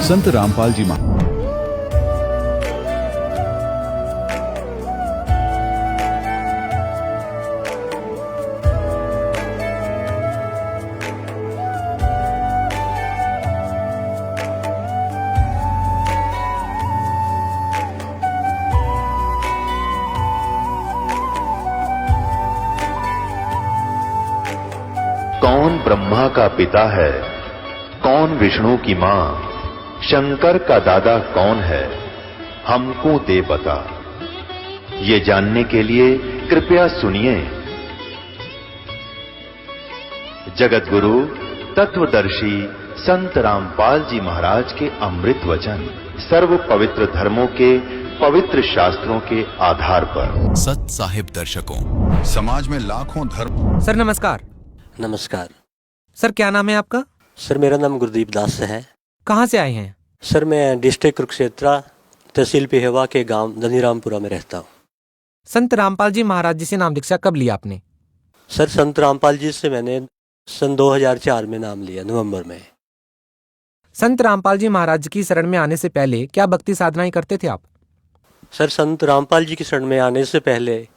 संत रामपाल जी महाराज। कौन ब्रह्मा का पिता है, कौन विष्णु की मां, शंकर का दादा कौन है, हमको दे बता। ये जानने के लिए कृपया सुनिए। जगत गुरु तत्वदर्शी संत रामपाल जी महाराज के अमृत वचन सर्व पवित्र धर्मों के पवित्र शास्त्रों के आधार पर। सत साहिब दर्शकों, समाज में लाखों धर्म। सर नमस्कार। नमस्कार सर क्या नाम है आपका? सर, मेरा नाम गुरदीप दास है। कहाँ से आए हैं? सर मैं डिस्ट्रिक्ट कुरुक्षेत्र तहसील पिहेवा के गांव धनीरामपुरा में रहता हूँ। संत रामपाल जी महाराज जी से नाम दीक्षा कब लिया आपने? सर संत रामपाल जी से मैंने सन 2004 में नाम लिया, नवंबर में। संत रामपाल जी महाराज की शरण में आने से पहले क्या भक्ति साधनाएं करते थे आप? सर संत रामपाल जी की शरण में आने से पहले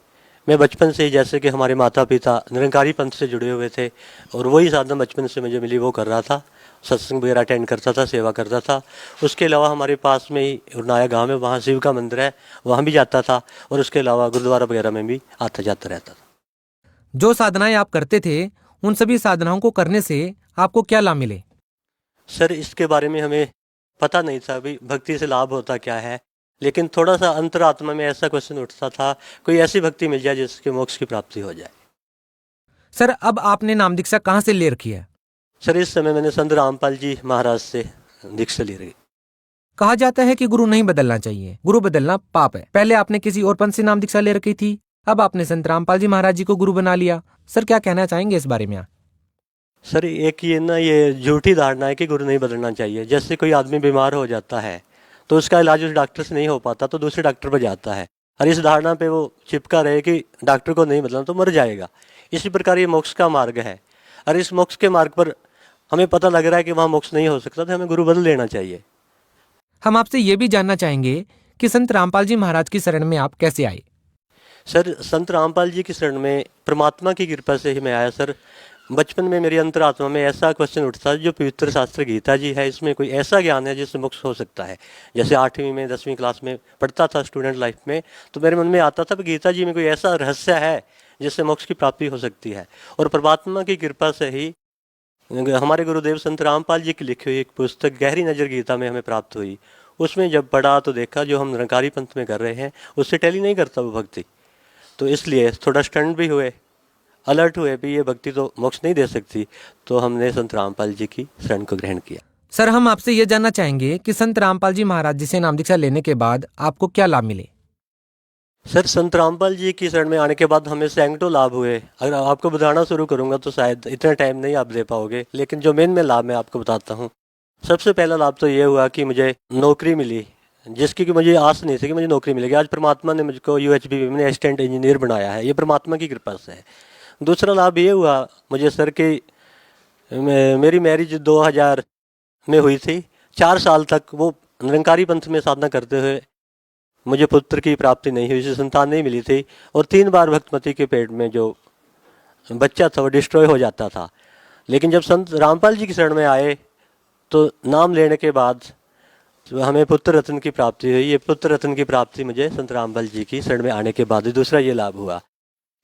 मैं बचपन से ही, जैसे कि हमारे माता पिता निरंकारी पंथ से जुड़े हुए थे और वही साधना बचपन से मुझे मिली वो कर रहा था। सत्संग वगैरह अटेंड करता था, सेवा करता था। उसके अलावा हमारे पास में ही उरनाया गांव में वहाँ शिव का मंदिर है, वहाँ भी जाता था और उसके अलावा गुरुद्वारा वगैरह में भी आता जाता रहता था। जो साधनाएं आप करते थे उन सभी साधनाओं को करने से आपको क्या लाभ मिले? सर इसके बारे में हमें पता नहीं था भी भक्ति से लाभ होता क्या है, लेकिन थोड़ा सा अंतरात्मा में ऐसा क्वेश्चन उठता था, कोई ऐसी भक्ति मिल जाए जिसके मोक्ष की प्राप्ति हो जाए। सर अब आपने नाम दीक्षा कहाँ से ले रखी है? सर इस समय मैंने संत रामपाल जी महाराज से दीक्षा ले रही। कहा जाता है कि गुरु नहीं बदलना चाहिए, गुरु बदलना पाप है। पहले आपने किसी और पंथ से नाम दीक्षा ले रखी थी, अब आपने संत रामपाल जी महाराज जी को गुरु बना लिया। सर क्या कहना चाहेंगे इस बारे में आप? सर एक ये झूठी धारणा है कि गुरु नहीं बदलना चाहिए। जैसे कोई आदमी बीमार हो जाता है तो उसका इलाज उस डॉक्टर से नहीं हो पाता तो दूसरे डॉक्टर पर जाता है, और इस धारणा पे वो चिपका रहे कि डॉक्टर को नहीं बदलना तो मर जाएगा। इसी प्रकार ये मोक्ष का मार्ग है, और इस मोक्ष के मार्ग पर हमें पता लग रहा है कि वहाँ मोक्ष नहीं हो सकता, तो हमें गुरु बदल लेना चाहिए। हम आपसे ये भी जानना चाहेंगे कि संत रामपाल जी महाराज की शरण में आप कैसे आए? सर संत रामपाल जी की शरण में परमात्मा की कृपा से ही मैं आया। सर बचपन में मेरी अंतरात्मा में ऐसा क्वेश्चन उठता जो पवित्र शास्त्र गीता जी है, इसमें कोई ऐसा ज्ञान है जिससे मोक्ष हो सकता है। जैसे 8वीं में 10वीं क्लास में पढ़ता था स्टूडेंट लाइफ में, तो मेरे मन में आता था कि गीता जी में कोई ऐसा रहस्य है जिससे मोक्ष की प्राप्ति हो सकती है। और परमात्मा की कृपा से ही हमारे गुरुदेव संत रामपाल जी की लिखी हुई एक पुस्तक गहरी नज़र गीता में हमें प्राप्त हुई। उसमें जब पढ़ा तो देखा जो हम निरंकारी पंथ में कर रहे हैं उससे टैली नहीं करता वो भक्ति, तो इसलिए थोड़ा स्टंट भी हुए, अलर्ट हुए भी ये भक्ति तो मोक्ष नहीं दे सकती, तो हमने संत रामपाल जी की शरण को ग्रहण किया। सर हम आपसे ये जानना चाहेंगे कि संत रामपाल जी महाराज जी से नाम दीक्षा लेने के बाद आपको क्या लाभ मिले? सर संत रामपाल जी की शरण में आने के बाद हमें सैकड़ों लाभ हुए। अगर आपको बताना शुरू करूंगा तो शायद इतना टाइम नहीं आप दे पाओगे, लेकिन जो मेन में लाभ मैं आपको बताता हूँ। सबसे पहला लाभ तो ये हुआ कि मुझे नौकरी मिली, जिसकी कि मुझे आस नहीं थी कि मुझे नौकरी मिलेगी। आज परमात्मा ने मुझको UHB में असिस्टेंट इंजीनियर बनाया है, ये परमात्मा की कृपा से है। दूसरा लाभ ये हुआ मुझे सर कि मेरी मैरिज 2000 में हुई थी। 4 साल तक वो निरंकारी पंथ में साधना करते हुए मुझे पुत्र की प्राप्ति नहीं हुई, संतान नहीं मिली थी, और 3 बार भक्तमती के पेट में जो बच्चा था वो डिस्ट्रॉय हो जाता था। लेकिन जब संत रामपाल जी की शरण में आए तो नाम लेने के बाद हमें पुत्र रत्न की प्राप्ति हुई। ये पुत्र रत्न की प्राप्ति मुझे संत रामपाल जी की शरण में आने के बाद दूसरा ये लाभ हुआ।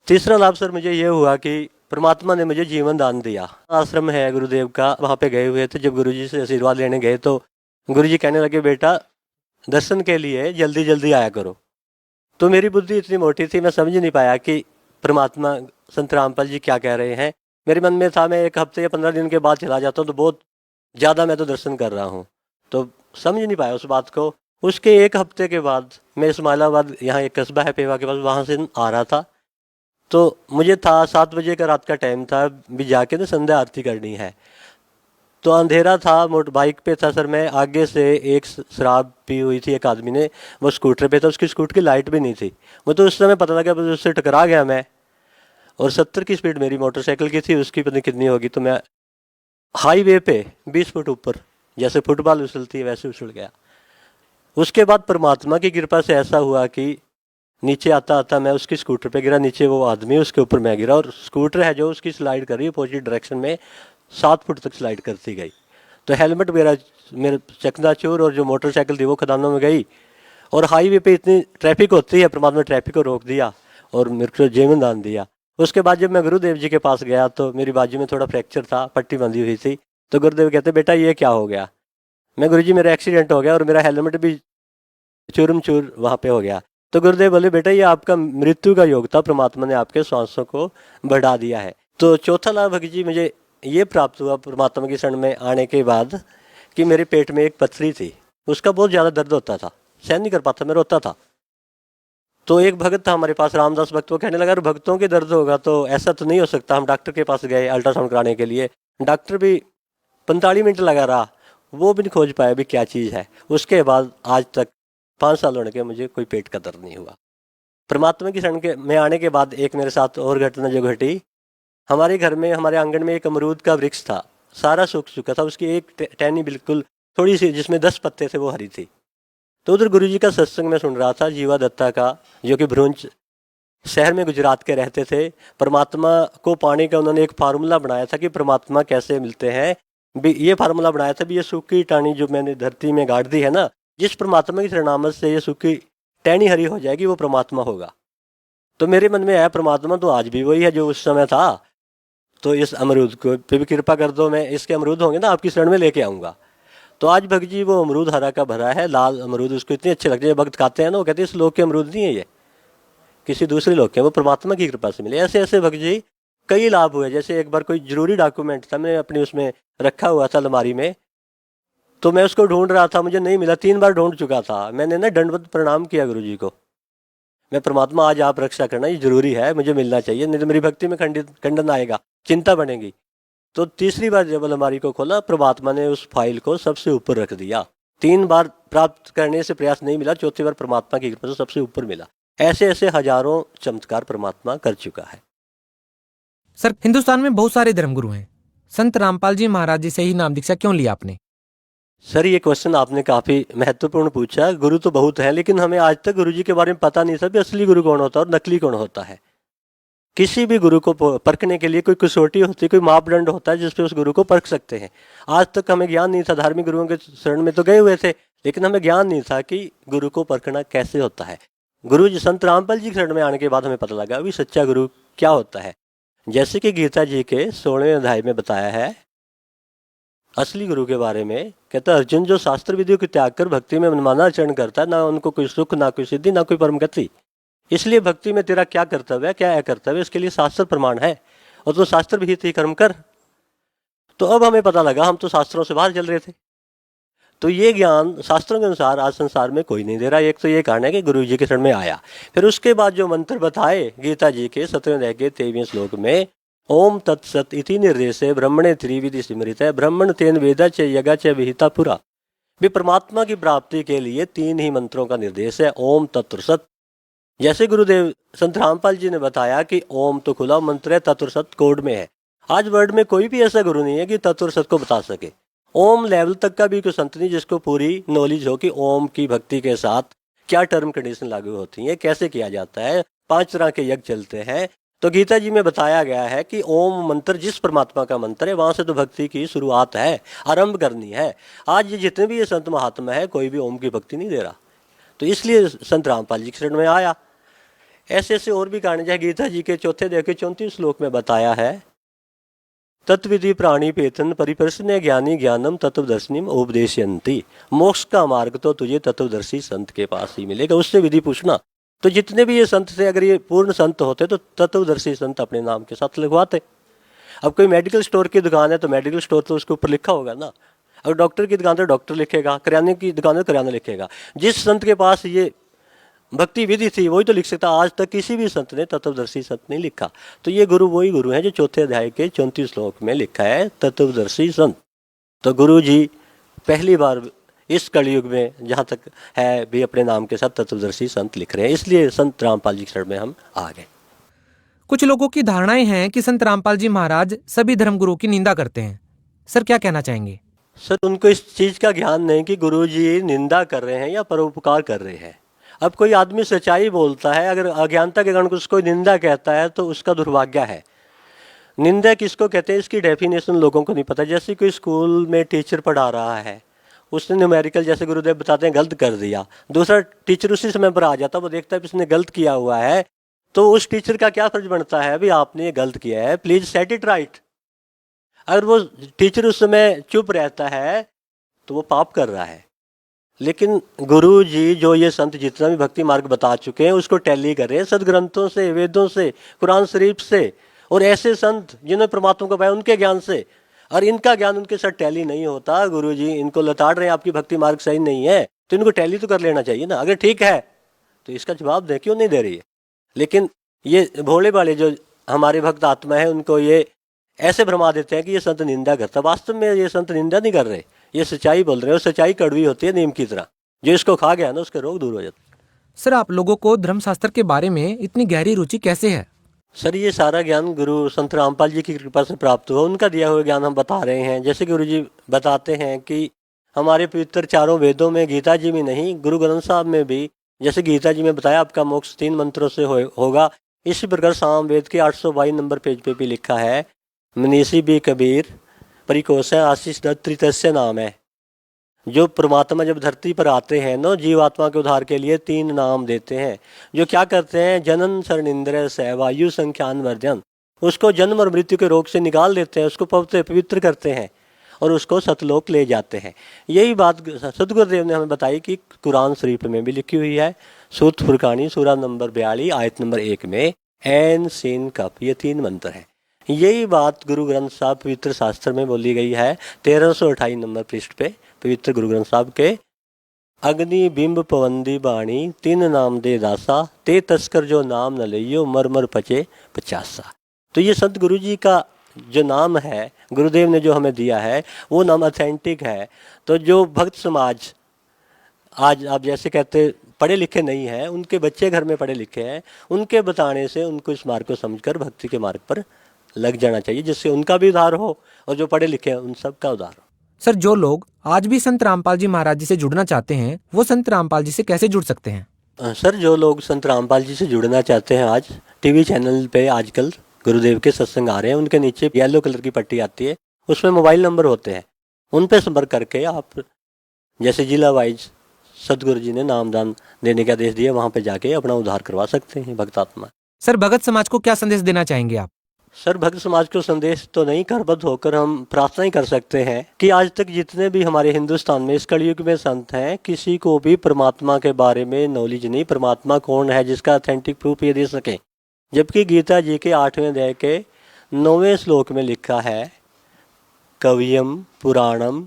तीसरा लाभ सर मुझे ये हुआ कि परमात्मा ने मुझे जीवन दान दिया। आश्रम है गुरुदेव का, वहाँ पे गए हुए थे। जब गुरुजी से आशीर्वाद लेने गए तो गुरुजी कहने लगे, बेटा दर्शन के लिए जल्दी जल्दी आया करो। तो मेरी बुद्धि इतनी मोटी थी, मैं समझ नहीं पाया कि परमात्मा संत रामपाल जी क्या कह रहे हैं। मेरे मन में था मैं 1 हफ्ते या 15 दिन के बाद चला जाता हूँ तो बहुत ज़्यादा मैं तो दर्शन कर रहा हूँ, तो समझ नहीं पाया उस बात को। उसके 1 हफ्ते के बाद मैं इस्माइलाबाद, यहाँ एक कस्बा है पेवा के पास, वहाँ से आ रहा था। तो मुझे था 7 बजे का रात का टाइम था, भी जाके ना संध्या आरती करनी है। तो अंधेरा था, मोटर बाइक पे था सर मैं। आगे से एक शराब पी हुई थी एक आदमी ने, वो स्कूटर पे था, उसकी स्कूटर की लाइट भी नहीं थी। वो तो उस समय पता लगा, बस उससे टकरा गया मैं। और 70 की स्पीड मेरी मोटरसाइकिल की थी, उसकी पता नहीं कितनी होगी। तो मैं हाईवे पे 20 फुट ऊपर जैसे फुटबॉल उछलती है वैसे उछल गया। उसके बाद परमात्मा की कृपा से ऐसा हुआ कि नीचे आता आता मैं उसकी स्कूटर पे गिरा, नीचे वो आदमी, उसके ऊपर मैं गिरा, और स्कूटर है जो उसकी स्लाइड कर रही है अपोजिट डायरेक्शन में 7 फुट तक स्लाइड करती गई। तो हेलमेट मेरे चकनाचूर, और जो मोटरसाइकिल थी वो खदानों में गई। और हाईवे पे इतनी ट्रैफिक होती है, परमात्मा ने ट्रैफिक को रोक दिया और मेरे को जीवन दान दिया। उसके बाद जब मैं गुरुदेव जी के पास गया तो मेरी बाजू में थोड़ा फ्रैक्चर था, पट्टी बंधी हुई थी। तो गुरुदेव कहते बेटा ये क्या हो गया? मैं गुरुजी मेरा एक्सीडेंट हो गया और मेरा हेलमेट भी चूरम चूर वहाँ पे हो गया। तो गुरुदेव बोले बेटा ये आपका मृत्यु का योग था, परमात्मा ने आपके सांसों को बढ़ा दिया है। तो चौथा लाभ भगत जी मुझे ये प्राप्त हुआ परमात्मा की शरण में आने के बाद कि मेरे पेट में एक पथरी थी, उसका बहुत ज़्यादा दर्द होता था, सहन नहीं कर पाता, मैं रोता था। तो एक भगत था हमारे पास, रामदास भक्त, वो कहने लगा भक्तों के दर्द होगा तो ऐसा तो नहीं हो सकता। हम डॉक्टर के पास गए अल्ट्रासाउंड कराने के लिए, डॉक्टर भी 45 मिनट लगा रहा, वो भी नहीं खोज पाया भी क्या चीज़ है। उसके बाद आज तक 5 साल होने के मुझे कोई पेट का दर्द नहीं हुआ। परमात्मा की शरण में आने के बाद एक मेरे साथ और घटना जो घटी, हमारे घर में, हमारे आंगन में एक अमरूद का वृक्ष था, सारा सूख चुका था, उसकी एक टहनी बिल्कुल थोड़ी सी जिसमें 10 पत्ते थे वो हरी थी। तो उधर गुरुजी का सत्संग में सुन रहा था, जीवा दत्ता का, जो कि भ्रूंच शहर में गुजरात के रहते थे। परमात्मा को पाने का उन्होंने एक फार्मूला बनाया था कि परमात्मा कैसे मिलते हैं। ये फार्मूला बनाया था भी ये सूखी टहनी जो मैंने धरती में गाड़ दी है ना, जिस परमात्मा की शरणामत से ये सूखी टहनी हरी हो जाएगी वो परमात्मा होगा। तो मेरे मन में आया परमात्मा तो आज भी वही है जो उस समय था, तो इस अमरूद को पे भी कृपा कर दो, मैं इसके अमरूद होंगे ना आपकी शरण में लेके आऊँगा। तो आज भक्त जी वो अमरूद हरा का भरा है, लाल अमरूद, उसको इतने अच्छे लगते हैं, भक्त खाते हैं ना, वो कहते हैं इस लोक के अमरूद नहीं है ये, किसी दूसरे लोक के, वो परमात्मा की कृपा से मिले। ऐसे ऐसे भक्त जी कई लाभ हुए। जैसे एक बार कोई जरूरी डॉक्यूमेंट था, मैंने अपनी उसमें रखा हुआ था अलमारी में, तो मैं उसको ढूंढ रहा था, मुझे नहीं मिला, 3 बार ढूंढ चुका था। मैंने ना दंडवत प्रणाम किया गुरु जी को, मैं परमात्मा आज आप रक्षा करना, ये जरूरी है, मुझे मिलना चाहिए, नहीं तो मेरी भक्ति में खंडन आएगा, चिंता बनेगी। तो तीसरी बार जब अलमारी को खोला, परमात्मा ने उस फाइल को सबसे ऊपर रख दिया। 3 बार प्राप्त करने से प्रयास नहीं मिला, चौथी बार परमात्मा की कृपा से सबसे ऊपर मिला। ऐसे ऐसे हजारों चमत्कार परमात्मा कर चुका है। सर, हिंदुस्तान में बहुत सारे धर्मगुरु हैं, संत रामपाल जी महाराज जी से ही नाम दीक्षा क्यों लिया आपने? सर ये क्वेश्चन आपने काफी महत्वपूर्ण पूछा। गुरु तो बहुत है, लेकिन हमें आज तक गुरु जी के बारे में पता नहीं था भी असली गुरु कौन होता है और नकली कौन होता है। किसी भी गुरु को परखने के लिए कोई कसौटी होती है, कोई मापदंड होता है जिसपे उस गुरु को परख सकते हैं। आज तक हमें ज्ञान नहीं था, धार्मिक गुरुओं के शरण में तो गए हुए थे, लेकिन हमें ज्ञान नहीं था कि गुरु को परखना कैसे होता है। गुरु जी संत रामपाल जी के शरण में आने के बाद हमें पता लगा अभी सच्चा गुरु क्या होता है। जैसे कि गीता जी के 16वें अध्याय में बताया है असली गुरु के बारे में, कहता है अर्जुन जो शास्त्र विधियों को त्याग कर भक्ति में मनमाना आचरण करता है, ना उनको कोई सुख, ना कोई सिद्धि, ना कोई परम गति। इसलिए भक्ति में तेरा क्या कर्तव्य है, क्या अकर्तव्य, इसके लिए शास्त्र प्रमाण है, और तो शास्त्र विहित ही कर्म कर। तो अब हमें पता लगा हम तो शास्त्रों से बाहर चल रहे थे। तो ये ज्ञान शास्त्रों के अनुसार आज संसार में कोई नहीं दे रहा। एक तो ये कारण है कि गुरु जी के शरण में आया। फिर उसके बाद जो मंत्र बताए गीता जी के 17वें अध्याय के 23वें श्लोक में, ओम तत्सत इति निर्देशे ब्रह्मणे त्रिविधि सिमृत है ब्रह्मण तेन वेदा च यज्ञ च विहिता पुरा। भी परमात्मा की प्राप्ति के लिए 3 ही मंत्रों का निर्देश है, ओम तत्व सत। जैसे गुरुदेव संत रामपाल जी ने बताया कि ओम तो खुला मंत्र है, तत्व सत कोड में है। आज वर्ल्ड में कोई भी ऐसा गुरु नहीं है कि तत्व सत को बता सके। ओम लेवल तक का भी कोई संत नहीं जिसको पूरी नॉलेज हो कि ओम की भक्ति के साथ क्या टर्म कंडीशन लागू होती है, कैसे किया जाता है, 5 तरह के यज्ञ चलते हैं। तो गीता जी में बताया गया है कि ओम मंत्र जिस परमात्मा का मंत्र है वहां से तो भक्ति की शुरुआत है, आरंभ करनी है। आज ये जितने भी ये संत महात्मा है कोई भी ओम की भक्ति नहीं दे रहा, तो इसलिए संत रामपाल जी के शरण में आया। ऐसे ऐसे और भी कारण है। गीता जी के 4th अध्याय के 34 श्लोक में बताया है, तत्विधि प्राणी पेतन परिप्रश्न ज्ञानी ज्ञानम तत्वदर्शिनीम उपदेशयंती। मोक्ष का मार्ग तो तुझे तत्वदर्शी संत के पास ही मिलेगा, उससे विधि पूछना। तो जितने भी ये संत थे, अगर ये पूर्ण संत होते तो तत्वदर्शी संत अपने नाम के साथ लिखवाते। अब कोई मेडिकल स्टोर की दुकान है तो मेडिकल स्टोर तो उसके ऊपर लिखा होगा ना। अगर डॉक्टर की दुकान तो डॉक्टर लिखेगा, किराने की दुकान तो किराना लिखेगा। जिस संत के पास ये भक्ति विधि थी वही तो लिख सकता। आज तक किसी भी संत ने तत्वदर्शी संत नहीं लिखा। तो ये गुरु वही गुरु है जो 4th अध्याय के 34 श्लोक में लिखा है, तत्वदर्शी संत। तो गुरु जी पहली बार इस कलयुग में जहाँ तक है भी अपने नाम के साथ तत्वदर्शी संत लिख रहे हैं, इसलिए संत रामपाल जी के शरण में हम आ गए। कुछ लोगों की धारणाएं हैं कि संत रामपाल जी महाराज सभी धर्मगुरुओं की निंदा करते हैं, सर क्या कहना चाहेंगे? सर उनको इस चीज़ का ज्ञान नहीं कि गुरुजी निंदा कर रहे हैं या परोपकार कर रहे हैं। अब कोई आदमी सच्चाई बोलता है, अगर अज्ञानता के कारण उसको निंदा कहता है तो उसका दुर्भाग्य है। निंदा किसको कहते हैं इसकी डेफिनेशन लोगों को नहीं पता। जैसे कोई स्कूल में टीचर पढ़ा रहा है, उसने न्यूमेरिकल जैसे गुरुदेव बताते हैं गलत कर दिया, दूसरा टीचर उसी समय पर आ जाता, वो देखता है इसने गलत किया हुआ है, तो उस टीचर का क्या फर्ज बनता है, अभी आपने ये गलत किया है, प्लीज सेट इट राइट। अगर वो टीचर उस समय चुप रहता है तो वो पाप कर रहा है। लेकिन गुरु जी जो ये संत जितना भी भक्ति मार्ग बता चुके हैं उसको टैली कर रहे हैं सदग्रंथों से, वेदों से, कुरान शरीफ से, और ऐसे संत जिन्होंने परमात्मा को पाया उनके ज्ञान से। और इनका ज्ञान उनके साथ टैली नहीं होता। गुरु जी इनको लताड़ रहे हैं, आपकी भक्ति मार्ग सही नहीं है, तो इनको टैली तो कर लेना चाहिए ना। अगर ठीक है तो इसका जवाब दे, क्यों नहीं दे रही है। लेकिन ये भोले वाले जो हमारे भक्त आत्मा है उनको ये ऐसे भरमा देते हैं कि ये संत निंदा करता। वास्तव में ये संत निंदा नहीं कर रहे, ये सच्चाई बोल रहे हैं, और सच्चाई कड़वी होती है नीम की तरह, जो इसको खा गया ना उसके रोग दूर हो जाते। सर आप लोगों को धर्मशास्त्र के बारे में इतनी गहरी रुचि कैसे है? सर ये सारा ज्ञान गुरु संत रामपाल जी की कृपा से प्राप्त हुआ, उनका दिया हुआ ज्ञान हम बता रहे हैं। जैसे गुरु जी बताते हैं कि हमारे पवित्र चारों वेदों में, गीता जी में नहीं, गुरु ग्रंथ साहब में भी, जैसे गीता जी में बताया आपका मोक्ष 3 मंत्रों से होगा, इसी प्रकार साम वेद के 822 नंबर पेज पे भी लिखा है, मनीषी भी कबीर परिकोष आशीष दत्त त्रितस्य नाम है। जो परमात्मा जब धरती पर आते हैं ना, जीवात्मा के उद्धार के लिए 3 नाम देते हैं, जो क्या करते हैं, जनन शरणिंद्र से वायु संख्यान वर्धन, उसको जन्म और मृत्यु के रोग से निकाल देते हैं, उसको पवित्र करते हैं और उसको सतलोक ले जाते हैं। यही बात सदगुरुदेव ने हमें बताई कि कुरान शरीफ में भी लिखी हुई है, सूरत फुरकानी सूरा नंबर 42 आयत नंबर 1 में एन सीन कप, ये 3 मंत्र हैं। यही बात गुरु ग्रंथ साहब पवित्र शास्त्र में बोली गई है 1328 नंबर पृष्ठ पे, पवित्र गुरु ग्रंथ साहब के, अग्नि बिंब पवंदी बाणी 3 नाम दे दासा, ते तस्कर जो नाम न लियो मर मर पचे 50। तो ये संत गुरु जी का जो नाम है, गुरुदेव ने जो हमें दिया है, वो नाम ऑथेंटिक है। तो जो भक्त समाज आज आप जैसे कहते पढ़े लिखे नहीं हैं, उनके बच्चे घर में पढ़े लिखे हैं, उनके बताने से उनको इस मार्ग को समझकर भक्ति के मार्ग पर लग जाना चाहिए, जिससे उनका भी उद्धार हो और जो पढ़े लिखे हैं उन सब का उद्धार हो। सर जो लोग आज भी संत रामपाल जी महाराज जी से जुड़ना चाहते हैं वो संत रामपाल जी से कैसे जुड़ सकते हैं? सर जो लोग संत रामपाल जी से जुड़ना चाहते हैं, आज टीवी चैनल पे आजकल गुरुदेव के सत्संग आ रहे हैं, उनके नीचे येलो कलर की पट्टी आती है, उसमें मोबाइल नंबर होते हैं, उन पे संपर्क करके आप जैसे जिला वाइज सदगुरु जी ने नामदान देने का आदेश दिया, वहाँ पे जाके अपना उद्धार करवा सकते हैं भक्तात्मा। सर भगत समाज को क्या संदेश देना चाहेंगे आप? सर भक्त समाज को संदेश तो नहीं, करबद्ध होकर हम प्रार्थना ही कर सकते हैं कि आज तक जितने भी हमारे हिंदुस्तान में इस कलयुग में संत हैं, किसी को भी परमात्मा के बारे में नॉलेज नहीं, परमात्मा कौन है जिसका ऑथेंटिक प्रूफ ये दे सके। जबकि गीता जी के 8वें अध्याय के 9वें श्लोक में लिखा है, कवियम पुराणम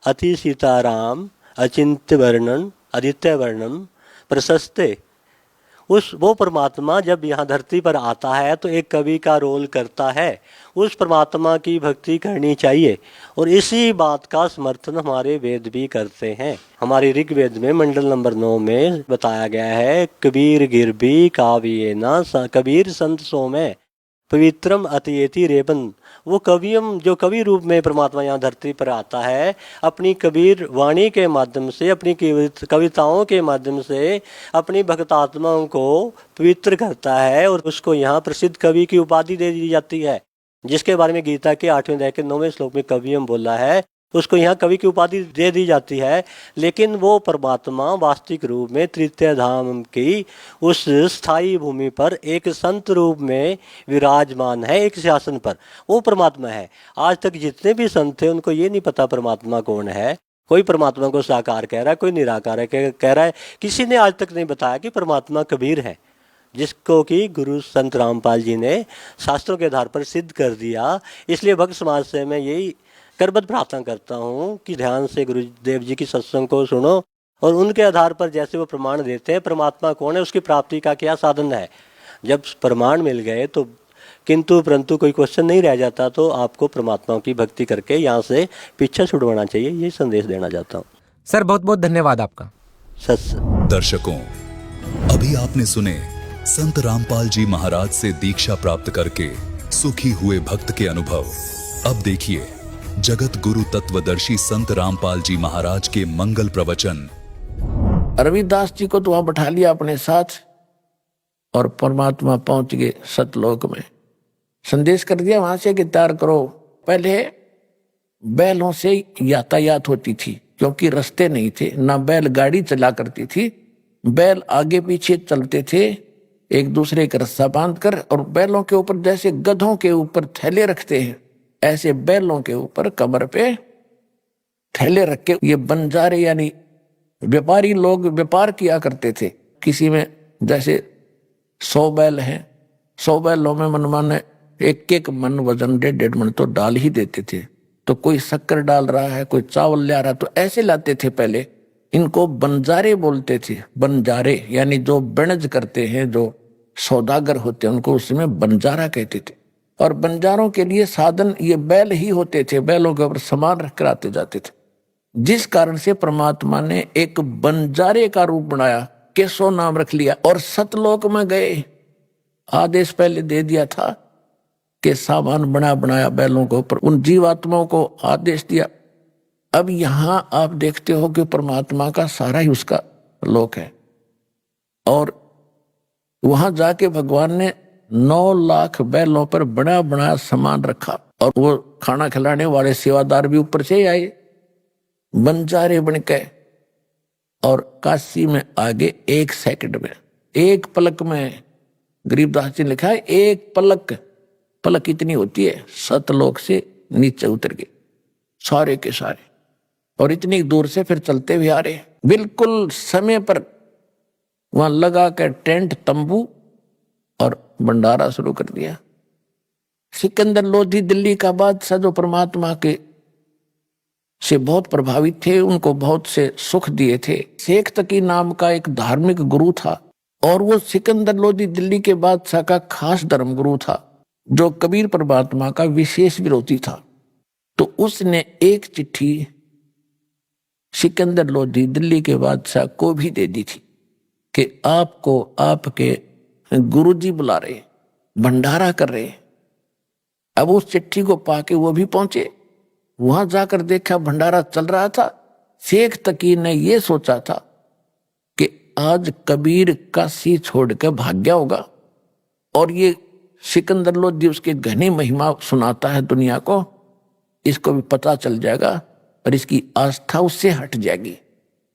अति सीताराम अचिंत्य वर्णन आदित्य वर्णन प्रशस्ते। वो परमात्मा जब यहाँ धरती पर आता है तो एक कवि का रोल करता है, उस परमात्मा की भक्ति करनी चाहिए। और इसी बात का समर्थन हमारे वेद भी करते हैं। हमारे ऋग्वेद में मंडल नंबर 9 में बताया गया है, कबीर गिरबी काव्ये ना कबीर संत सो में पवित्रम अतियेति रेबन। वो कवियम जो कवि रूप में परमात्मा यहाँ धरती पर आता है, अपनी कबीर वाणी के माध्यम से, अपनी कविताओं के माध्यम से अपनी भक्तात्माओं को पवित्र करता है और उसको यहाँ प्रसिद्ध कवि की उपाधि दे दी जाती है, जिसके बारे में गीता के 8वें अध्याय के 9वें श्लोक में कवियम बोला है, उसको यहाँ कवि की उपाधि दे दी जाती है। लेकिन वो परमात्मा वास्तविक रूप में तृतीय धाम की उस स्थायी भूमि पर एक संत रूप में विराजमान है, एक सिंहासन पर वो परमात्मा है। आज तक जितने भी संत थे उनको ये नहीं पता परमात्मा कौन है। कोई परमात्मा को साकार कह रहा है, कोई निराकार है कह रहा है, किसी ने आज तक नहीं बताया कि परमात्मा कबीर है, जिसको कि गुरु संत रामपाल जी ने शास्त्रों के आधार पर सिद्ध कर दिया। इसलिए भक्त समाज से मैं यही करबद्ध प्रार्थना करता हूँ कि ध्यान से गुरुदेव जी की सत्संग को सुनो और उनके आधार पर जैसे वो प्रमाण देते हैं परमात्मा कौन है, उसकी प्राप्ति का क्या साधन है। जब प्रमाण मिल गए तो किंतु परंतु कोई क्वेश्चन नहीं रह जाता, तो आपको परमात्मा की भक्ति करके यहाँ से पीछे छुड़वाना चाहिए, ये संदेश देना चाहता हूँ। सर बहुत बहुत धन्यवाद आपका। दर्शकों, अभी आपने सुने संत रामपाल जी महाराज से दीक्षा प्राप्त करके सुखी हुए भक्त के अनुभव। अब देखिए जगत गुरु तत्वदर्शी संत रामपाल जी महाराज के मंगल प्रवचन। रविदास जी को तो वहां बैठा लिया अपने साथ और परमात्मा पहुंच गए सतलोक में। संदेश कर दिया वहां से कि तैयार करो। पहले बैलों से यातायात होती थी क्योंकि रास्ते नहीं थे, ना बैल गाड़ी चला करती थी। बैल आगे पीछे चलते थे एक दूसरे का रस्सा बांधकर, और बैलों के ऊपर जैसे गधों के ऊपर थैले रखते हैं ऐसे बैलों के ऊपर कमर पे थैले रख के ये बंजारे यानी व्यापारी लोग व्यापार किया करते थे। किसी में जैसे 100 बैल हैं, 100 बैलों में मनमाने एक मन वजन 1.5 मन तो डाल ही देते थे। तो कोई शक्कर डाल रहा है, कोई चावल ला रहा, तो ऐसे लाते थे पहले। इनको बंजारे बोलते थे। बंजारे यानी जो बनज करते हैं, जो सौदागर होते हैं, उनको उसमें बंजारा कहते थे। और बंजारों के लिए साधन ये बैल ही होते थे। बैलों के ऊपर सामान रख कर आते जाते थे। जिस कारण से परमात्मा ने एक बंजारे का रूप बनाया, केशव नाम रख लिया, और सतलोक में गए। आदेश पहले दे दिया था कि सामान बनाया बैलों के ऊपर, उन जीवात्माओं को आदेश दिया। अब यहां आप देखते हो कि परमात्मा का सारा ही उसका लोक है। और वहां जाके भगवान ने 9 लाख बैलों पर बड़ा सामान रखा, और वो खाना खिलाने वाले सेवादार भी ऊपर से आए बंजारे बन के। और काशी में आगे 1 सेकंड में, 1 पलक में, गरीबदास जी ने लिखा है 1 पलक इतनी होती है, सतलोक से नीचे उतर गए सारे के सारे। और इतनी दूर से फिर चलते हुए आ रहे, बिल्कुल समय पर वहां लगा कर टेंट तंबू और भंडारा शुरू कर दिया। सिकंदर लोधी दिल्ली का बादशाह जो परमात्मा के से बहुत प्रभावित थे, उनको बहुत से सुख दिए थे। शेख तकी नाम का एक धार्मिक गुरु था, और वो सिकंदर लोधी दिल्ली के बादशाह का खास धर्म गुरु था, जो कबीर परमात्मा का विशेष विरोधी था। तो उसने एक चिट्ठी सिकंदर लोधी दिल्ली के बादशाह को भी दे दी थी कि आपको आपके गुरुजी बुला रहे, भंडारा कर रहे। अब उस चिट्ठी को पाके वो भी पहुंचे। वहां जाकर देखा भंडारा चल रहा था। शेख तकी ने यह सोचा था कि आज कबीर काशी छोड़कर भाग गया होगा, और ये सिकंदर लोधी उसके घनी महिमा सुनाता है दुनिया को, इसको भी पता चल जाएगा और इसकी आस्था उससे हट जाएगी।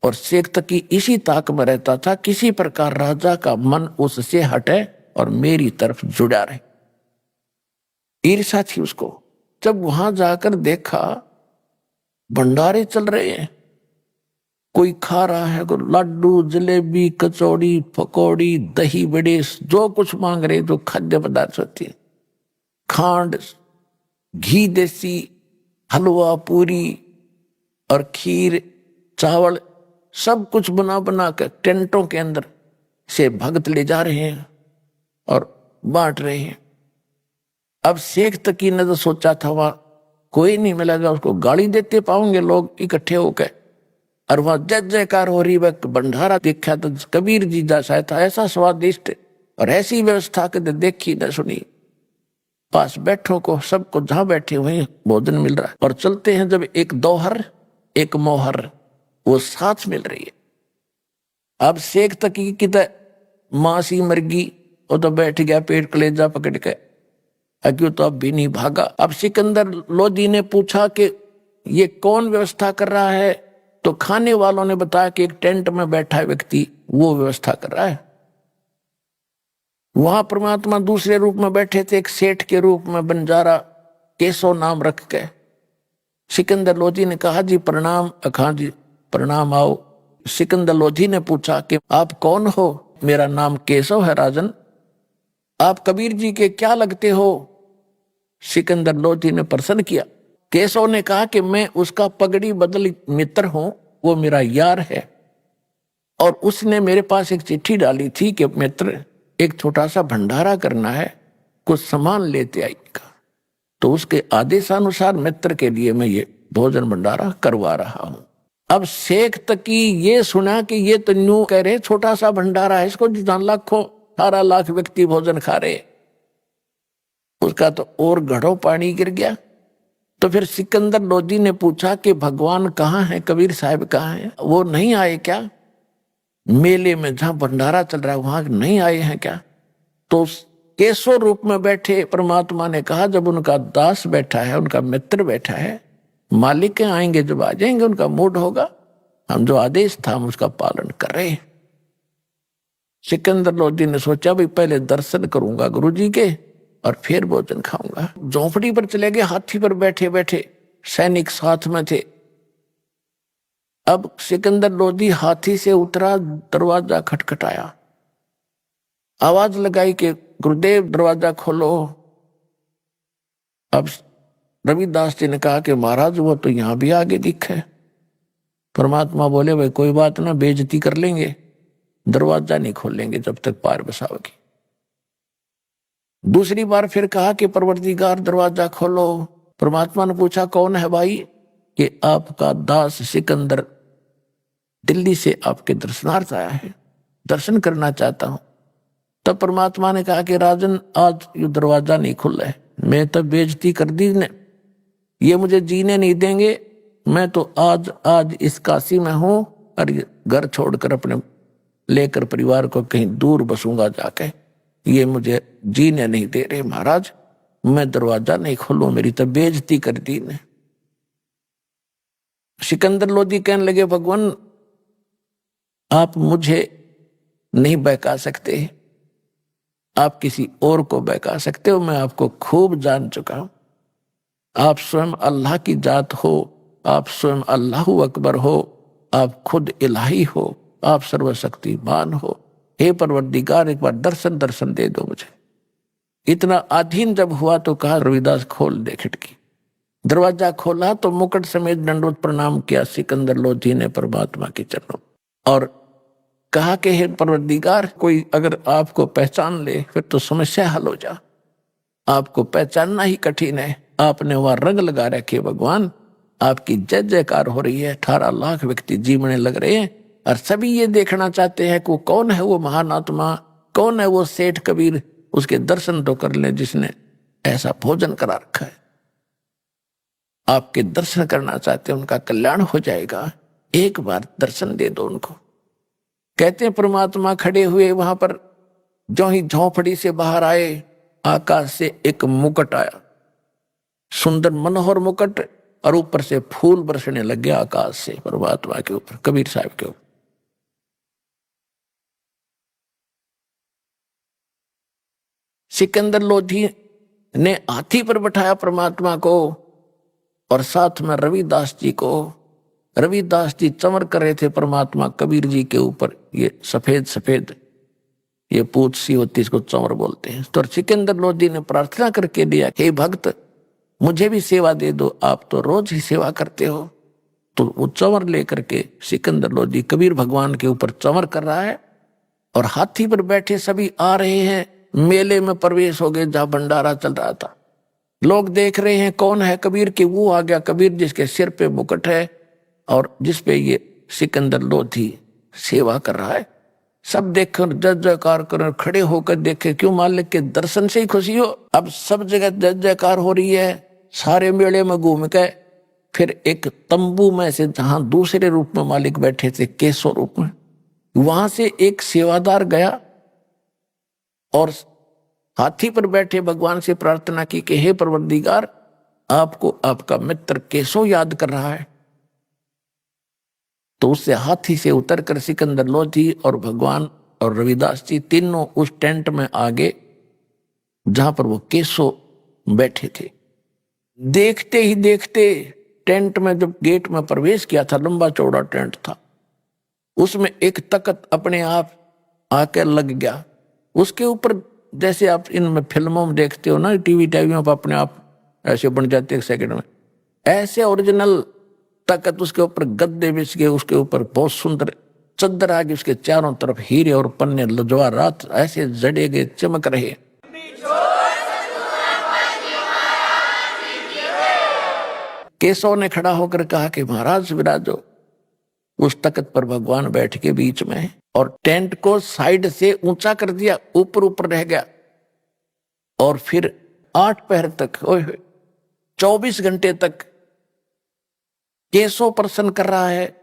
और शेख तकी इसी ताक में रहता था, किसी प्रकार राजा का मन उससे हटे और मेरी तरफ जुड़ा रहे। ईर्ष्या थी उसको। जब वहां जाकर देखा भंडारे चल रहे हैं, कोई खा रहा है, कोई लड्डू, जलेबी, कचौड़ी, पकौड़ी, दही बड़े, जो कुछ मांग रहे, जो खाद्य पदार्थ होती है, खांड, घी देसी, हलवा, पूरी और खीर, चावल, सब कुछ बना कर टेंटों के अंदर से भक्त ले जा रहे हैं और बांट रहे हैं। अब शेख तकी ने तो सोचा था वहां कोई नहीं मिलेगा, उसको गाली देते पाओगे लोग इकट्ठे होकर, और वहां जय जयकार हो रही। वह भंडारा देखा तो कबीर जी जैसा था, ऐसा स्वादिष्ट और ऐसी व्यवस्था के देखी न सुनी। पास बैठो को सबको जहां बैठे हुए भोजन मिल रहा है, और चलते हैं जब एक दोहर एक मोहर वो साथ मिल रही है। अब शेख तकी की तो मासी मरगी, वो तो बैठ गया पेट कलेजा पकड़ के, क्यों तो अब भी नहीं भागा। अब सिकंदर लोधी ने पूछा कि ये कौन व्यवस्था कर रहा है, तो खाने वालों ने बताया कि एक टेंट में बैठा व्यक्ति वो व्यवस्था कर रहा है। वहां परमात्मा दूसरे रूप में बैठे थे, एक सेठ के रूप में, बंजारा, केशव नाम रख के। सिकंदर लोधी ने कहा जी प्रणाम। अखां जी प्रणाम, आओ। सिकंदर लोधी ने पूछा कि आप कौन हो? मेरा नाम केशव है राजन। आप कबीर जी के क्या लगते हो? सिकंदर लोधी ने प्रश्न किया। केशव ने कहा कि मैं उसका पगड़ी बदल मित्र हूं, वो मेरा यार है, और उसने मेरे पास एक चिट्ठी डाली थी कि मित्र एक छोटा सा भंडारा करना है, कुछ सामान लेते आएगा। तो उसके आदेशानुसार मित्र के लिए मैं ये भोजन भंडारा करवा रहा हूं। अब शेख तकी ये सुना कि ये तो न्यू कह रहे छोटा सा भंडारा है, इसको लाखों 18 लाख व्यक्ति भोजन खा रहे, उसका तो और घड़ों पानी गिर गया। तो फिर सिकंदर लोधी ने पूछा कि भगवान कहाँ है, कबीर साहब कहाँ है, वो नहीं आए क्या? मेले में जहां भंडारा चल रहा है वहां नहीं आए हैं क्या? तो केशव रूप में बैठे परमात्मा ने कहा, जब उनका दास बैठा है, उनका मित्र बैठा है, मालिक के आएंगे जब आ जाएंगे, उनका मूड होगा, हम जो आदेश था हम उसका पालन कर रहे हैं। सिकंदर लोधी ने सोचा भाई पहले दर्शन करूंगा गुरु जी के और फिर भोजन खाऊंगा। झोंपड़ी पर चले गए, हाथी पर बैठे बैठे, सैनिक साथ में थे। अब सिकंदर लोधी हाथी से उतरा, दरवाजा खटखटाया, आवाज लगाई कि गुरुदेव दरवाजा खोलो। अब रविदास जी ने कहा कि महाराज वो तो यहां भी आगे दिखे। परमात्मा बोले भाई कोई बात ना, बेइज्जती कर लेंगे, दरवाजा नहीं खोलेंगे जब तक पार बसाओगी। दूसरी बार फिर कहा कि परवरदिगार दरवाजा खोलो। परमात्मा ने पूछा कौन है भाई? कि आपका दास सिकंदर दिल्ली से आपके दर्शनार्थ आया है, दर्शन करना चाहता हूं। तब परमात्मा ने कहा कि राजन आज ये दरवाजा नहीं खुला है, मैं तब बेइज्जती कर दी ने, ये मुझे जीने नहीं देंगे। मैं तो आज इस काशी में हूं और घर छोड़कर अपने लेकर परिवार को कहीं दूर बसूंगा जाके, ये मुझे जीने नहीं दे रहे महाराज, मैं दरवाजा नहीं खोलूं, मेरी तो बेइज्जती कर दी ने। सिकंदर लोधी कहने लगे भगवान आप मुझे नहीं बहका सकते, आप किसी और को बहका सकते हो, मैं आपको खूब जान चुका हूं। आप स्वयं अल्लाह की जात हो, आप स्वयं अल्लाहु अकबर हो, आप खुद इलाही हो, आप सर्वशक्तिमान हो। हे परवरदिगार एक बार दर्शन दे दो मुझे। इतना अधीन जब हुआ तो कहा रविदास खोल दे खिड़की। दरवाजा खोला तो मुकुट समेत दंडवत प्रणाम किया सिकंदर लोधी ने परमात्मा के चरणों और कहा कि हे परवरदिगार कोई अगर आपको पहचान ले फिर तो समस्या हल हो जा, आपको पहचानना ही कठिन है, आपने वहां रंग लगा रखे भगवान, आपकी जय जयकार हो रही है, 18 लाख व्यक्ति जीवने लग रहे हैं और सभी ये देखना चाहते हैं कि कौन है वो महान आत्मा, कौन है वो सेठ कबीर, उसके दर्शन तो कर ले जिसने ऐसा भोजन करा रखा है। आपके दर्शन करना चाहते हैं, उनका कल्याण हो जाएगा, एक बार दर्शन दे दो उनको। कहते हैं परमात्मा खड़े हुए वहां पर, जो ही झोंपड़ी से बाहर आए आकाश से एक मुकुट आया, सुंदर मनोहर मुकुट, और ऊपर से फूल बरसने लग गया आकाश से परमात्मा के ऊपर, कबीर साहब के ऊपर। सिकंदर लोधी ने हाथी पर बैठाया परमात्मा को और साथ में रविदास जी को। रविदास जी चमर कर रहे थे परमात्मा कबीर जी के ऊपर, ये सफेद सफेद ये पूछ सी होती, इसको चमर बोलते हैं। तो सिकंदर लोधी ने प्रार्थना करके दिया, हे भक्त मुझे भी सेवा दे दो, आप तो रोज ही सेवा करते हो। तो वो चंवर लेकर के सिकंदर लोधी कबीर भगवान के ऊपर चंवर कर रहा है और हाथी पर बैठे सभी आ रहे हैं। मेले में प्रवेश हो गए जहां भंडारा चल रहा था, लोग देख रहे हैं कौन है कबीर की। वो आ गया कबीर जिसके सिर पे मुकुट है और जिसपे ये सिकंदर लोधी सेवा कर रहा है। सब देखकर जय जयकार कर खड़े होकर देखे, क्यों मालिक के दर्शन से ही खुशी हो। अब सब जगह जय जयकार हो रही है। सारे मेले में घूम के फिर एक तंबू में से जहां दूसरे रूप में मालिक बैठे थे केशव रूप में, वहां से एक सेवादार गया और हाथी पर बैठे भगवान से प्रार्थना की कि हे परवरदिगार आपको आपका मित्र केशव याद कर रहा है। तो उससे हाथी से उतरकर सिकंदर लोधी और भगवान और रविदास जी तीनों उस टेंट में आगे जहां पर वो केशव बैठे थे। देखते ही देखते टेंट में जब गेट में प्रवेश किया था, लंबा चौड़ा टेंट था, उसमें एक तख्त अपने आप आकर लग गया। उसके ऊपर जैसे आप इनमें फिल्मों में देखते हो ना, टीवी में अपने आप ऐसे बन जाते एक सेकंड में, ऐसे ओरिजिनल तख्त उसके ऊपर गद्दे बिछ के, उसके ऊपर बहुत सुंदर चद्दर आगे, उसके चारों तरफ हीरे और पन्ने लजवारात ऐसे जड़े गए चमक रहे। केशव ने खड़ा होकर कहा कि महाराज विराजो। उस तख्त पर भगवान बैठ के बीच में और टेंट को साइड से ऊंचा कर दिया, ऊपर ऊपर रह गया। और फिर 8 पहर तक 24 घंटे तक केसों प्रसन्न कर रहा है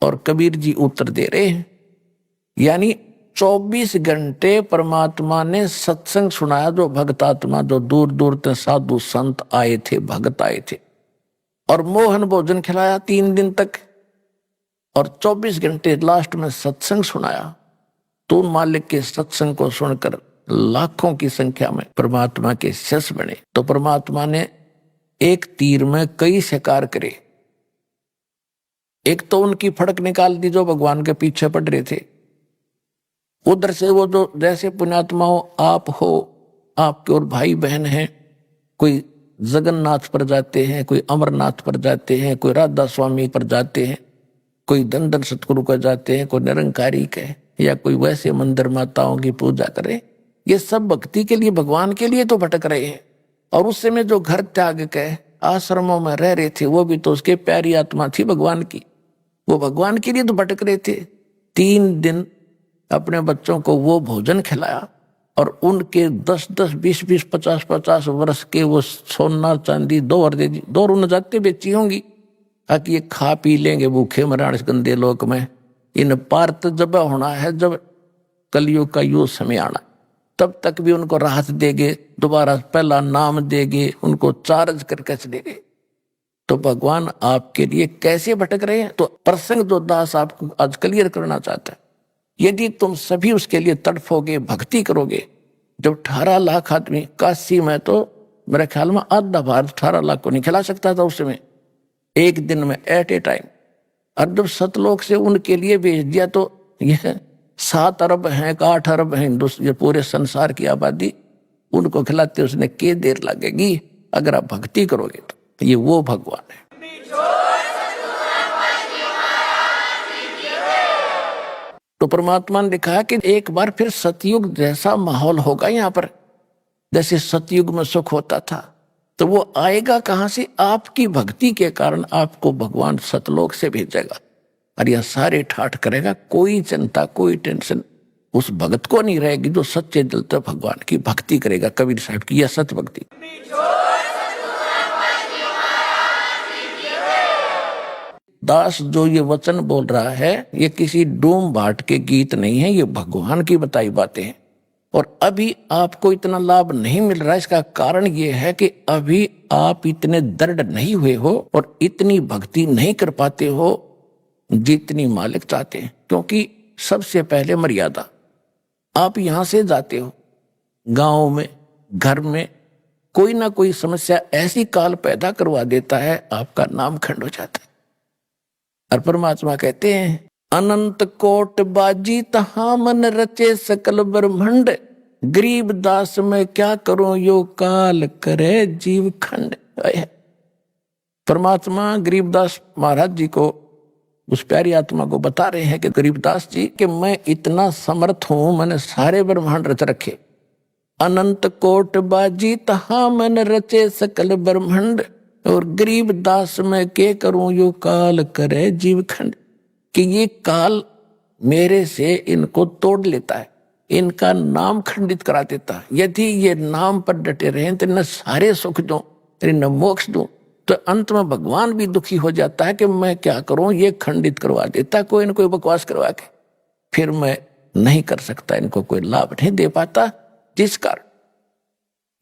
और कबीर जी उत्तर दे रहे हैं। यानी 24 घंटे परमात्मा ने सत्संग सुनाया, जो भक्त आत्मा, जो दूर दूर से साधु संत आए थे, भक्त आए थे, और मोहन भोजन खिलाया 3 दिन तक, और 24 घंटे लास्ट में सत्संग सुनाया। तो मालिक के सत्संग को सुनकर लाखों की संख्या में परमात्मा के शिष्य बने। तो परमात्मा ने एक तीर में कई शिकार करे। एक तो उनकी फड़क निकाल दी जो भगवान के पीछे पड़ रहे थे, उधर से वो जो जैसे पुण्यात्मा हो, आप हो, आपके और भाई बहन हैं, कोई जगन्नाथ पर जाते हैं, कोई अमरनाथ पर जाते हैं, कोई राधा स्वामी पर जाते हैं, कोई दंडन सतगुरु का जाते हैं, कोई निरंकारी के, या कोई वैसे मंदिर माताओं की पूजा करे। ये सब भक्ति के लिए, भगवान के लिए तो भटक रहे हैं। और उस समय जो घर त्याग के आश्रमों में रह रहे थे, वो भी तो उसके प्यारी आत्मा थी भगवान की, वो भगवान के लिए तो भटक रहे थे। 3 दिन अपने बच्चों को वो भोजन खिलाया, और उनके 10-10, 20-20, 50-50 वर्ष के वो सोना चांदी 2 दे दी। 2 न जाते बेची होंगी, ताकि ये खा पी लेंगे भूखे मराण इस गंदे लोक में। इन पार तो जब होना है, जब कलयुग का यो समय आना, तब तक भी उनको राहत देंगे, दोबारा पहला नाम देंगे, उनको चार्ज करके चलेंगे। तो भगवान आपके लिए कैसे भटक रहे हैं? तो प्रसंग जो दास आपको आज क्लियर करना चाहता है, यदि तुम सभी उसके लिए तड़फोगे, भक्ति करोगे। जब 18 लाख आदमी, काशी में तो मेरे ख्याल में आधा भारत 18 लाख को नहीं खिला सकता था उस समय, एक दिन में एट ए टाइम। और जब सतलोक से उनके लिए भेज दिया, तो यह 7 अरब हैं, 8 अरब हैं हिंदुस्तान, ये पूरे संसार की आबादी, उनको खिलाते उसने के देर लगेगी अगर आप भक्ति करोगे। तो ये वो भगवान है। तो परमात्मा ने दिखाया कि एक बार फिर सतयुग जैसा माहौल होगा यहाँ पर। जैसे सतयुग में सुख होता था, तो वो आएगा कहां से? आपकी भक्ति के कारण आपको भगवान सतलोक से भेजेगा, और यह सारे ठाठ करेगा। कोई चिंता, कोई टेंशन उस भगत को नहीं रहेगी जो सच्चे दिल से भगवान की भक्ति करेगा। कबीर साहब की यह सत भक्ति। दास जो ये वचन बोल रहा है, ये किसी डूम भाट के गीत नहीं है, ये भगवान की बताई बातें हैं। और अभी आपको इतना लाभ नहीं मिल रहा, इसका कारण ये है कि अभी आप इतने दृढ़ नहीं हुए हो और इतनी भक्ति नहीं कर पाते हो जितनी मालिक चाहते हैं। क्योंकि सबसे पहले मर्यादा, आप यहां से जाते हो, गांव में, घर में कोई ना कोई समस्या ऐसी काल पैदा करवा देता है, आपका नाम खंड हो जाता है। और परमात्मा कहते हैं, अनंत कोट बाजी तहां मन रचे सकल ब्रह्मंड, गरीब दास में क्या करूं यो काल करे जीव खंड। परमात्मा गरीबदास महाराज जी को, उस प्यारी आत्मा को बता रहे हैं कि गरीबदास जी कि मैं इतना समर्थ हूं, मैंने सारे ब्रह्मांड रच रखे। अनंत कोट बाजी तहां मन रचे सकल ब्रह्मंड, और गरीब दास में के करूं यो काल करे जीव खंड। कि ये काल मेरे से इनको तोड़ लेता है, इनका नाम खंडित करा देता है। यदि ये नाम पर डटे रहे तो न सारे सुख दूं, न मोक्ष दूं, तो अंत में भगवान भी दुखी हो जाता है कि मैं क्या करूं, ये खंडित करवा देता कोई न कोई बकवास करवा के, फिर मैं नहीं कर सकता, इनको कोई लाभ नहीं दे पाता, जिस कारण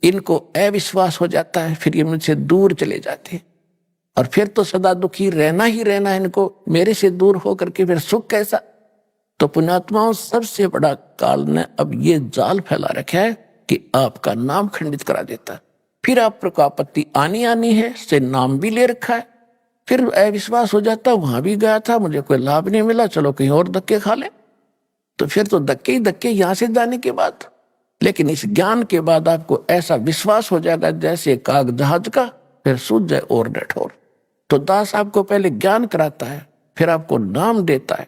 इनको अविश्वास हो जाता है। फिर ये मुझसे दूर चले जाते हैं, और फिर तो सदा दुखी रहना ही रहना है इनको, मेरे से दूर होकर के फिर सुख कैसा। तो पुण्यात्माओं, सबसे बड़ा काल ने अब ये जाल फैला रखा है कि आपका नाम खंडित करा देता है। फिर आपको आपत्ति आनी है, से नाम भी ले रखा है, फिर अविश्वास हो जाता, वहां भी गया था, मुझे कोई लाभ नहीं मिला, चलो कहीं और धक्के खा ले। तो फिर तो धक्के ही धक्के यहां से जाने के बाद। लेकिन इस ज्ञान के बाद आपको ऐसा विश्वास हो जाएगा जैसे काग जहाज का, फिर सूझ जाए और डठोर। तो दास आपको पहले ज्ञान कराता है, फिर आपको नाम देता है,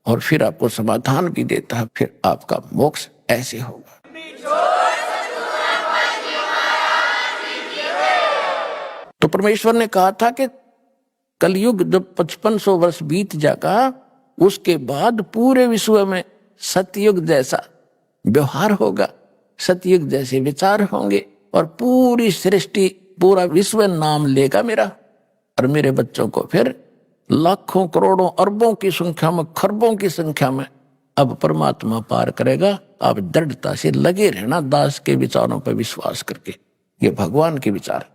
और फिर आपको समाधान भी देता है, फिर आपका मोक्ष ऐसे होगा। तो परमेश्वर ने कहा था कि कलयुग जब 5500 वर्ष बीत जाएगा, उसके बाद पूरे विश्व में सतयुग जैसा व्यवहार होगा, सतयुग जैसे विचार होंगे, और पूरी सृष्टि पूरा विश्व नाम लेगा मेरा, और मेरे बच्चों को फिर लाखों करोड़ों अरबों की संख्या में, खरबों की संख्या में अब परमात्मा पार करेगा। आप दृढ़ता से लगे रहना दास के विचारों पर विश्वास करके। ये भगवान के विचार।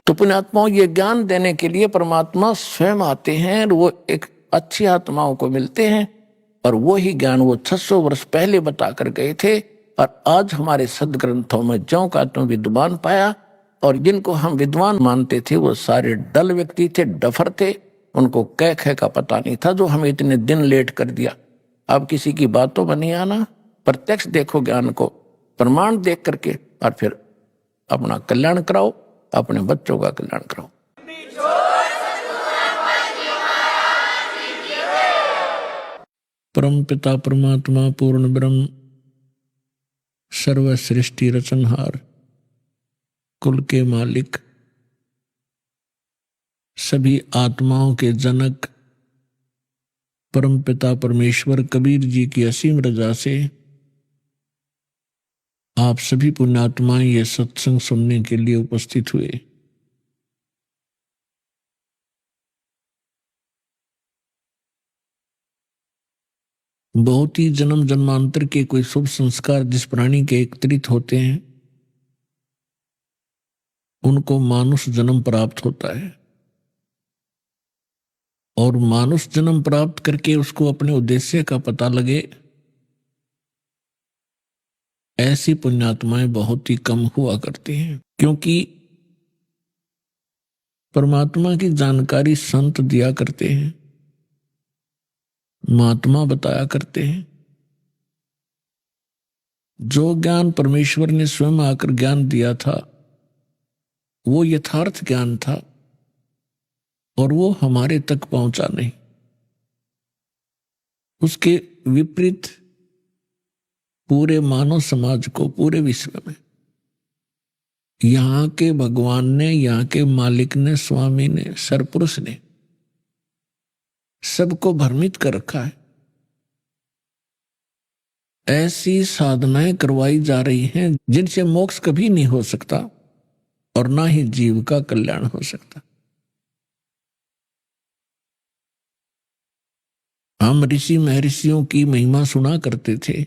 तो पुण्यात्माओं, ये ज्ञान देने के लिए परमात्मा स्वयं आते हैं, और वो एक अच्छी आत्माओं को मिलते हैं, और वो ही ज्ञान वो 600 वर्ष पहले बता कर गए थे। और आज हमारे सदग्रंथों में ज्यों का त्यों विद्वान पाया, और जिनको हम विद्वान मानते थे वो सारे डल व्यक्ति थे, डफर थे, उनको कह कह का पता नहीं था, जो हमें इतने दिन लेट कर दिया। अब किसी की बातों में नहीं आना, प्रत्यक्ष देखो ज्ञान को, प्रमाण देख करके, और फिर अपना कल्याण कराओ, अपने बच्चों का कल्याण कराओ। परम पिता परमात्मा पूर्ण ब्रह्म सर्व सृष्टि रचनहार, कुल के मालिक, सभी आत्माओं के जनक परम पिता परमेश्वर कबीर जी की असीम रजा से आप सभी पुण्यात्माएं ये सत्संग सुनने के लिए उपस्थित हुए। बहुत ही जन्म जन्मांतर के कोई शुभ संस्कार जिस प्राणी के एकत्रित होते हैं उनको मानुष जन्म प्राप्त होता है, और मानुष जन्म प्राप्त करके उसको अपने उद्देश्य का पता लगे, ऐसी पुण्यात्माएं बहुत ही कम हुआ करती हैं। क्योंकि परमात्मा की जानकारी संत दिया करते हैं, महात्मा बताया करते हैं। जो ज्ञान परमेश्वर ने स्वयं आकर ज्ञान दिया था वो यथार्थ ज्ञान था, और वो हमारे तक पहुंचा नहीं। उसके विपरीत पूरे मानव समाज को, पूरे विश्व में यहां के भगवान ने, यहां के मालिक ने, स्वामी ने, सरपुरुष ने सबको भ्रमित कर रखा है। ऐसी साधनाएं करवाई जा रही हैं जिनसे मोक्ष कभी नहीं हो सकता, और ना ही जीव का कल्याण हो सकता। हम ऋषि महर्षियों की महिमा सुना करते थे,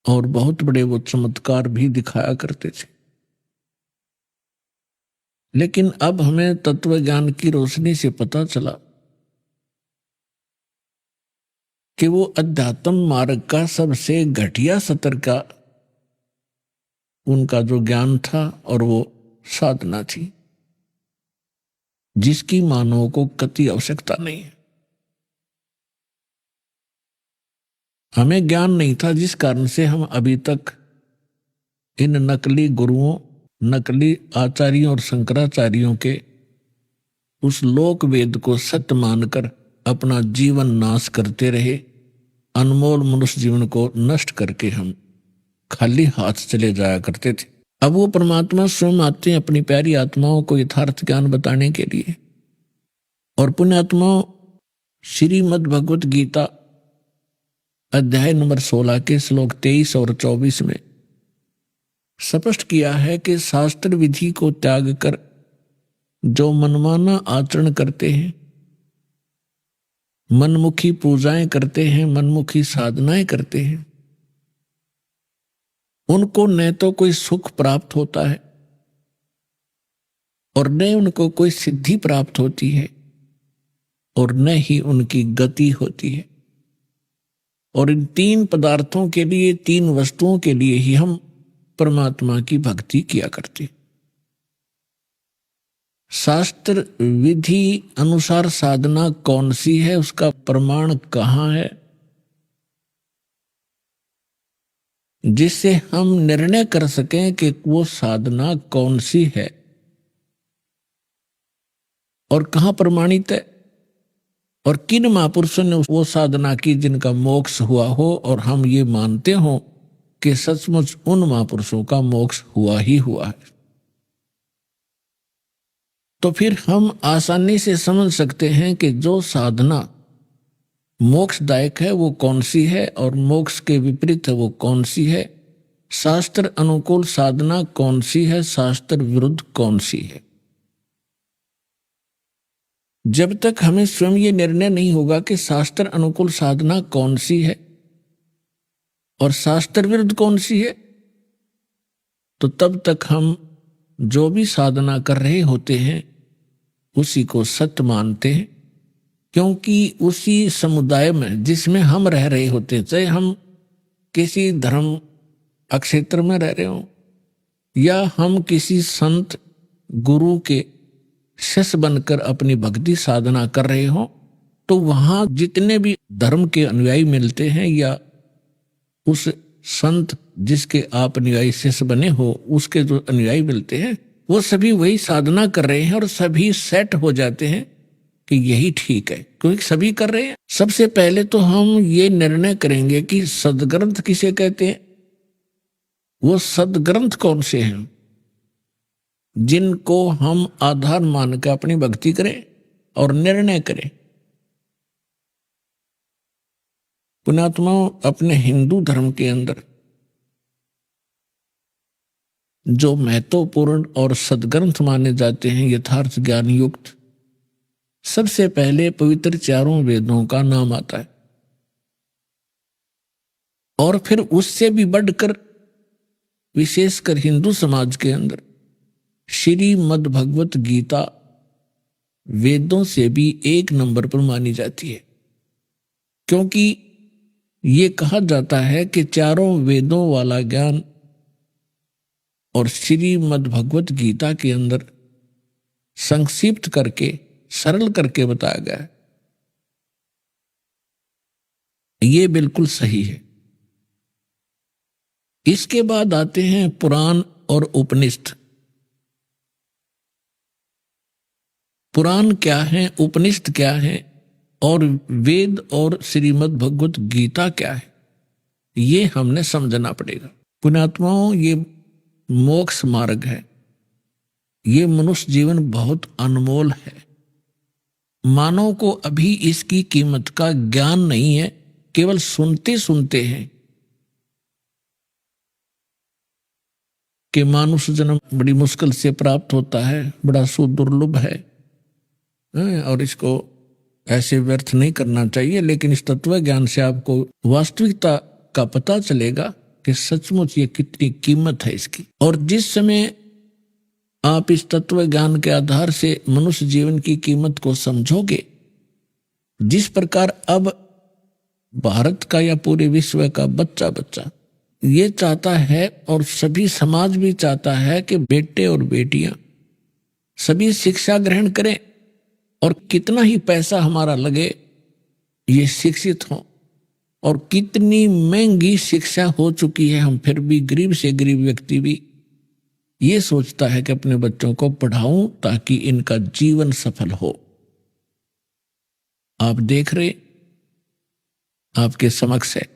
और बहुत बड़े वो चमत्कार भी दिखाया करते थे। लेकिन अब हमें तत्व ज्ञान की रोशनी से पता चला कि वो अध्यात्म मार्ग का सबसे घटिया स्तर का उनका जो ज्ञान था, और वो साधना थी जिसकी मानव को कति आवश्यकता नहीं है। हमें ज्ञान नहीं था, जिस कारण से हम अभी तक इन नकली गुरुओं, नकली आचार्यों और शंकराचार्यों के उस लोक वेद को सत्य मानकर अपना जीवन नाश करते रहे। अनमोल मनुष्य जीवन को नष्ट करके हम खाली हाथ चले जाया करते थे। अब वो परमात्मा स्वयं आते हैं अपनी प्यारी आत्माओं को यथार्थ ज्ञान बताने के लिए। और पुण्यात्माओं, श्रीमद् भगवत गीता अध्याय नंबर 16 के श्लोक 23 और 24 में स्पष्ट किया है कि शास्त्र विधि को त्याग कर जो मनमाना आचरण करते हैं, मनमुखी पूजाएं करते हैं, मनमुखी साधनाएं करते हैं, उनको न तो कोई सुख प्राप्त होता है और न उनको कोई सिद्धि प्राप्त होती है और न ही उनकी गति होती है। और इन तीन पदार्थों के लिए, तीन वस्तुओं के लिए ही हम परमात्मा की भक्ति किया करते। शास्त्र विधि अनुसार साधना कौन सी है, उसका प्रमाण कहाँ है, जिससे हम निर्णय कर सकें कि वो साधना कौन सी है और कहाँ प्रमाणित है, और किन महापुरुषों ने वो साधना की जिनका मोक्ष हुआ हो, और हम ये मानते हो कि सचमुच उन महापुरुषों का मोक्ष हुआ ही हुआ है। तो फिर हम आसानी से समझ सकते हैं कि जो साधना मोक्षदायक है वो कौन सी है और मोक्ष के विपरीत है वो कौन सी है, शास्त्र अनुकूल साधना कौन सी है, शास्त्र विरुद्ध कौन सी है। जब तक हमें स्वयं ये निर्णय नहीं होगा कि शास्त्र अनुकूल साधना कौन सी है और शास्त्र विरुद्ध कौन सी है, तो तब तक हम जो भी साधना कर रहे होते हैं उसी को सत्य मानते हैं, क्योंकि उसी समुदाय में जिसमें हम रह रहे होते हैं, चाहे हम किसी धर्म क्षेत्र में रह रहे हों या हम किसी संत गुरु के शिष्य बनकर अपनी भक्ति साधना कर रहे हों, तो वहां जितने भी धर्म के अनुयायी मिलते हैं या उस संत जिसके आप अनुयायी शिष्य बने हो उसके जो अनुयायी मिलते हैं वो सभी वही साधना कर रहे हैं और सभी सेट हो जाते हैं कि यही ठीक है, क्योंकि सभी कर रहे हैं। सबसे पहले तो हम ये निर्णय करेंगे कि सदग्रंथ किसे कहते हैं, वो सदग्रंथ कौन से हैं जिनको हम आधार मानकर अपनी भक्ति करें और निर्णय करें। पुण्यात्माओं, अपने हिंदू धर्म के अंदर जो महत्वपूर्ण और सदग्रंथ माने जाते हैं यथार्थ ज्ञान युक्त, सबसे पहले पवित्र चारों वेदों का नाम आता है और फिर उससे भी बढ़कर विशेषकर हिंदू समाज के अंदर श्रीमद् भगवत गीता वेदों से भी एक नंबर पर मानी जाती है, क्योंकि ये कहा जाता है कि चारों वेदों वाला ज्ञान और श्रीमद् भगवत गीता के अंदर संक्षिप्त करके सरल करके बताया गया है। ये बिल्कुल सही है। इसके बाद आते हैं पुराण और उपनिषद। पुराण क्या है, उपनिषद क्या है और वेद और श्रीमद् भगवत गीता क्या है, ये हमने समझना पड़ेगा। पुण्यात्माओं, ये मोक्ष मार्ग है, ये मनुष्य जीवन बहुत अनमोल है। मानव को अभी इसकी कीमत का ज्ञान नहीं है, केवल सुनते सुनते हैं कि मानुष जन्म बड़ी मुश्किल से प्राप्त होता है, बड़ा सुदुर्लभ है और इसको ऐसे व्यर्थ नहीं करना चाहिए। लेकिन इस तत्व ज्ञान से आपको वास्तविकता का पता चलेगा कि सचमुच ये कितनी कीमत है इसकी। और जिस समय आप इस तत्व ज्ञान के आधार से मनुष्य जीवन की कीमत को समझोगे, जिस प्रकार अब भारत का या पूरे विश्व का बच्चा बच्चा ये चाहता है और सभी समाज भी चाहता है कि बेटे और बेटियां सभी शिक्षा ग्रहण करें और कितना ही पैसा हमारा लगे ये शिक्षित हों। और कितनी महंगी शिक्षा हो चुकी है, हम फिर भी गरीब से गरीब व्यक्ति भी ये सोचता है कि अपने बच्चों को पढ़ाऊं ताकि इनका जीवन सफल हो। आप देख रहे, आपके समक्ष है।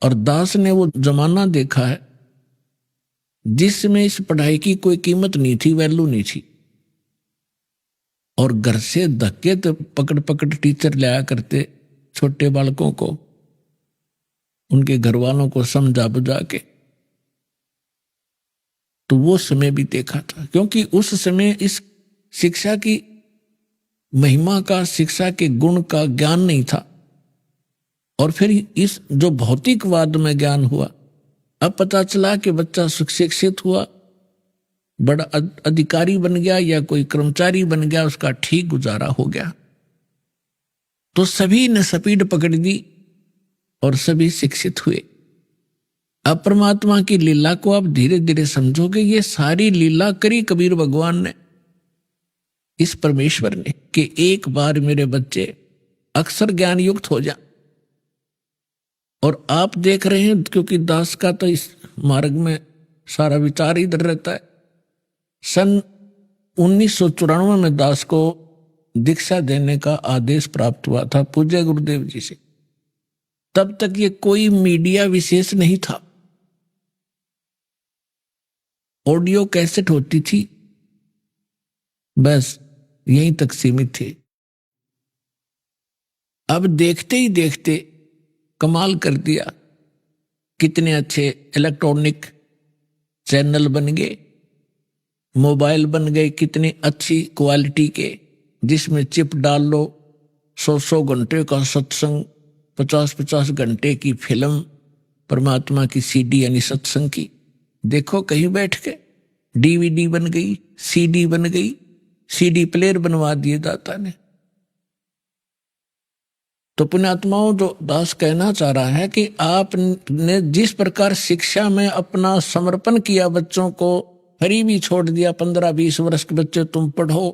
और दास ने वो जमाना देखा है जिसमें इस पढ़ाई की कोई कीमत नहीं थी, वैल्यू नहीं थी, और घर से धक्के तो पकड़ पकड़ टीचर लाया करते छोटे बालकों को, उनके घर वालों को समझा बुझा के। तो वो समय भी देखा था, क्योंकि उस समय इस शिक्षा की महिमा का, शिक्षा के गुण का ज्ञान नहीं था। और फिर इस जो भौतिकवाद में ज्ञान हुआ, अब पता चला कि बच्चा शिक्षित हुआ, बड़ा अधिकारी बन गया या कोई कर्मचारी बन गया, उसका ठीक गुजारा हो गया, तो सभी ने स्पीड पकड़ दी और सभी शिक्षित हुए। अब परमात्मा की लीला को आप धीरे धीरे समझोगे, ये सारी लीला करी कबीर भगवान ने, इस परमेश्वर ने, कि एक बार मेरे बच्चे अक्सर ज्ञान युक्त हो जाए। और आप देख रहे हैं, क्योंकि दास का तो इस मार्ग में सारा विचार इधर रहता है। सन 1994 में दास को दीक्षा देने का आदेश प्राप्त हुआ था पूज्य गुरुदेव जी से। तब तक ये कोई मीडिया विशेष नहीं था, ऑडियो कैसेट होती थी, बस यहीं तक सीमित थे। अब देखते ही देखते कमाल कर दिया, कितने अच्छे इलेक्ट्रॉनिक चैनल बन गए, मोबाइल बन गए कितनी अच्छी क्वालिटी के, जिसमें चिप डाल लो, 100 घंटे का सत्संग, 50 घंटे की फिल्म, परमात्मा की सीडी यानी सत्संग की, देखो कहीं बैठ के। डीवीडी बन गई, सीडी बन गई, सीडी प्लेयर बनवा दिए दाता ने। तो पुण्यात्माओं, जो दास कहना चाह रहा है कि आपने जिस प्रकार शिक्षा में अपना समर्पण किया, बच्चों को फ्री भी छोड़ दिया, 15-20 वर्ष के बच्चे तुम पढ़ो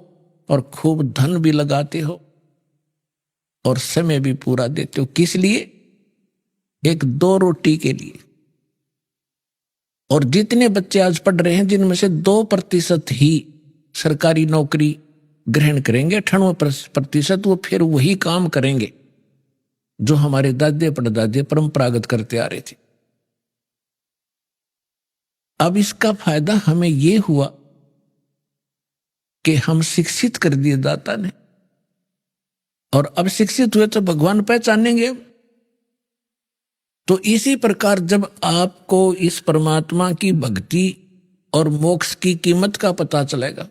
और खूब धन भी लगाते हो और समय भी पूरा देते हो, किस लिए? एक 2 रोटी के लिए। और जितने बच्चे आज पढ़ रहे हैं, जिनमें से 2% ही सरकारी नौकरी ग्रहण करेंगे, 98% वो फिर वही काम करेंगे जो हमारे दादे परदादे परंपरागत करते आ रहे थे। अब इसका फायदा हमें ये हुआ कि हम शिक्षित कर दिए दाता ने, और अब शिक्षित हुए तो भगवान पहचानेंगे। तो इसी प्रकार जब आपको इस परमात्मा की भक्ति और मोक्ष की कीमत का पता चलेगा,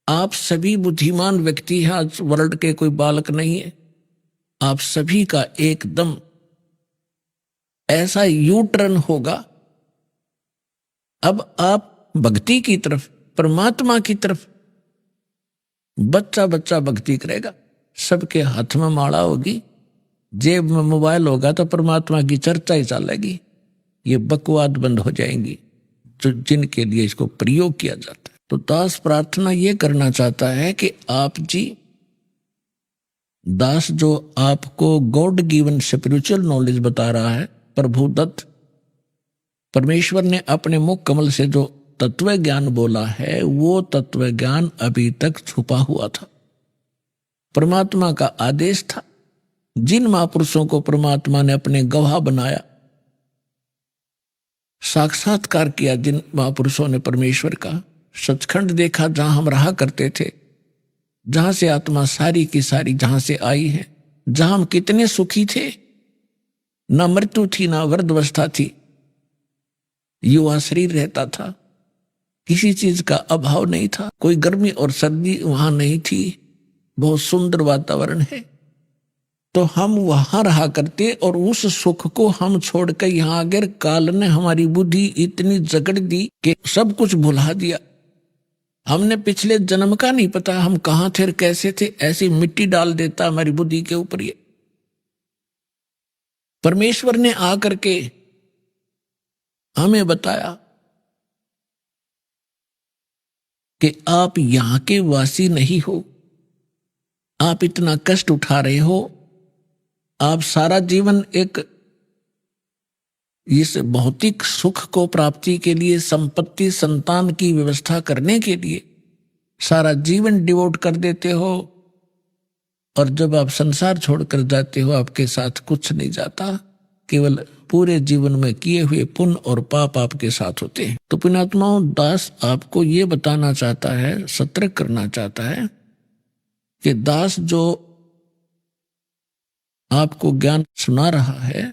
आप सभी बुद्धिमान व्यक्ति हैं, आज वर्ल्ड के कोई बालक नहीं है, आप सभी का एकदम ऐसा यू टर्न होगा। अब आप भक्ति की तरफ, परमात्मा की तरफ, बच्चा बच्चा भक्ति करेगा, सबके हाथ में माला होगी, जेब में मोबाइल होगा तो परमात्मा की चर्चा ही चलेगी। ये बकवाद बंद हो जाएंगी जो जिनके लिए इसको प्रयोग किया जाता है। तो दास प्रार्थना ये करना चाहता है कि आप जी, दास जो आपको गॉड गिवन स्पिरिचुअल नॉलेज बता रहा है, प्रभु दत्त, परमेश्वर ने अपने मुख कमल से जो तत्व ज्ञान बोला है, वो तत्व ज्ञान अभी तक छुपा हुआ था, परमात्मा का आदेश था। जिन महापुरुषों को परमात्मा ने अपने गवाह बनाया, साक्षात्कार किया, जिन महापुरुषों ने परमेश्वर का सचखंड देखा, जहां हम रहा करते थे, जहां से आत्मा सारी की सारी जहां से आई है, जहां हम कितने सुखी थे, ना मृत्यु थी ना वृद्धावस्था थी, युवा शरीर रहता था, किसी चीज का अभाव नहीं था, कोई गर्मी और सर्दी वहां नहीं थी, बहुत सुंदर वातावरण है। तो हम वहां रहा करते और उस सुख को हम छोड़कर यहां अगर काल ने हमारी बुद्धि इतनी जकड़ दी कि सब कुछ भुला दिया। हमने पिछले जन्म का नहीं पता हम कहां थे, कैसे थे, ऐसी मिट्टी डाल देता हमारी बुद्धि के ऊपर। ये परमेश्वर ने आकर के हमें बताया कि आप यहां के वासी नहीं हो, आप इतना कष्ट उठा रहे हो, आप सारा जीवन एक इस भौतिक सुख को प्राप्ति के लिए, संपत्ति संतान की व्यवस्था करने के लिए सारा जीवन डिवोट कर देते हो, और जब आप संसार छोड़कर जाते हो आपके साथ कुछ नहीं जाता, केवल पूरे जीवन में किए हुए पुण्य और पाप आपके साथ होते हैं। तो पुण्यात्माओं, दास आपको ये बताना चाहता है, सतर्क करना चाहता है कि दास जो आपको ज्ञान सुना रहा है,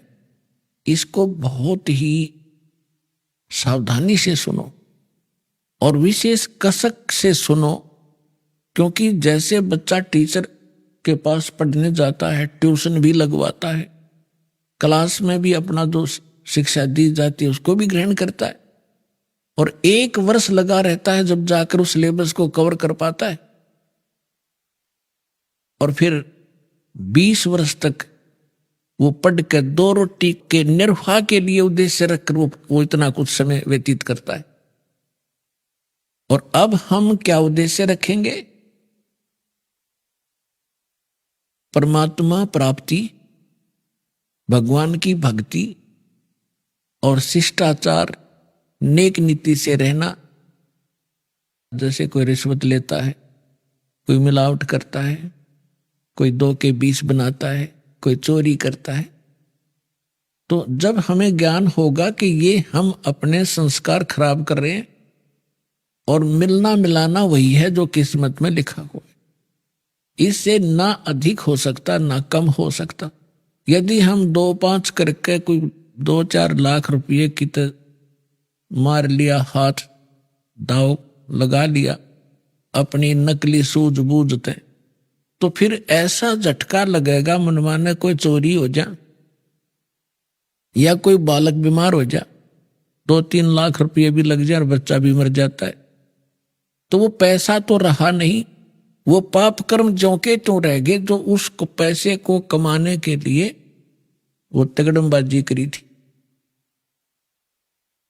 इसको बहुत ही सावधानी से सुनो और विशेष कसक से सुनो, क्योंकि जैसे बच्चा टीचर के पास पढ़ने जाता है, ट्यूशन भी लगवाता है, क्लास में भी अपना जो शिक्षा दी जाती है उसको भी ग्रहण करता है, और 1 वर्ष लगा रहता है जब जाकर उस सिलेबस को कवर कर पाता है, और फिर 20 वर्ष तक वो पढ़ कर 2 रोटी के निर्वाह के लिए उद्देश्य रखकर वो इतना कुछ समय व्यतीत करता है। और अब हम क्या उद्देश्य रखेंगे? परमात्मा प्राप्ति, भगवान की भक्ति और शिष्टाचार, नेक नीति से रहना। जैसे कोई रिश्वत लेता है, कोई मिलावट करता है, कोई 2 के 20 बनाता है, कोई चोरी करता है। तो जब हमें ज्ञान होगा कि ये हम अपने संस्कार खराब कर रहे हैं और मिलना मिलाना वही है जो किस्मत में लिखा हुआ है, इससे ना अधिक हो सकता ना कम हो सकता। यदि हम 2-5 करके कोई 2-4 लाख रुपये की मार लिया, हाथ दाव लगा लिया अपनी नकली सूझबूझ से, तो फिर ऐसा झटका लगेगा मनमाने कोई चोरी हो जा या कोई बालक बीमार हो जा, 2-3 लाख रुपये भी लग जाए और बच्चा भी मर जाता है, तो वो पैसा तो रहा नहीं, वो पाप कर्म ज्यों के त्यों रह गए जो उस पैसे को कमाने के लिए वो तगड़मबाजी करी थी।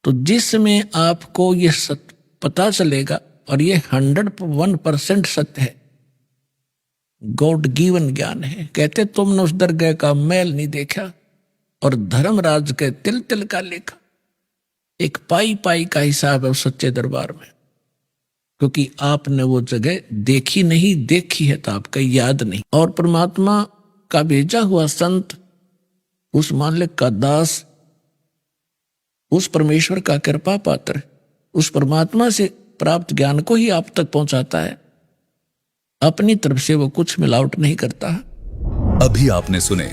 तो जिसमें आपको ये सत्य पता चलेगा, और ये 101% सत्य है, गॉड गिवन ज्ञान है। कहते तुमने उस दरगाह का मैल नहीं देखा और धर्मराज के तिल तिल का लेखा। एक पाई पाई का हिसाब है उस सच्चे दरबार में, क्योंकि आपने वो जगह देखी नहीं, देखी है तो आपका याद नहीं। और परमात्मा का भेजा हुआ संत, उस मालिक का दास, उस परमेश्वर का कृपा पात्र, उस परमात्मा से प्राप्त ज्ञान को ही आप तक पहुंचाता है, अपनी तरफ से वो कुछ मिलावट नहीं करता। अभी आपने सुने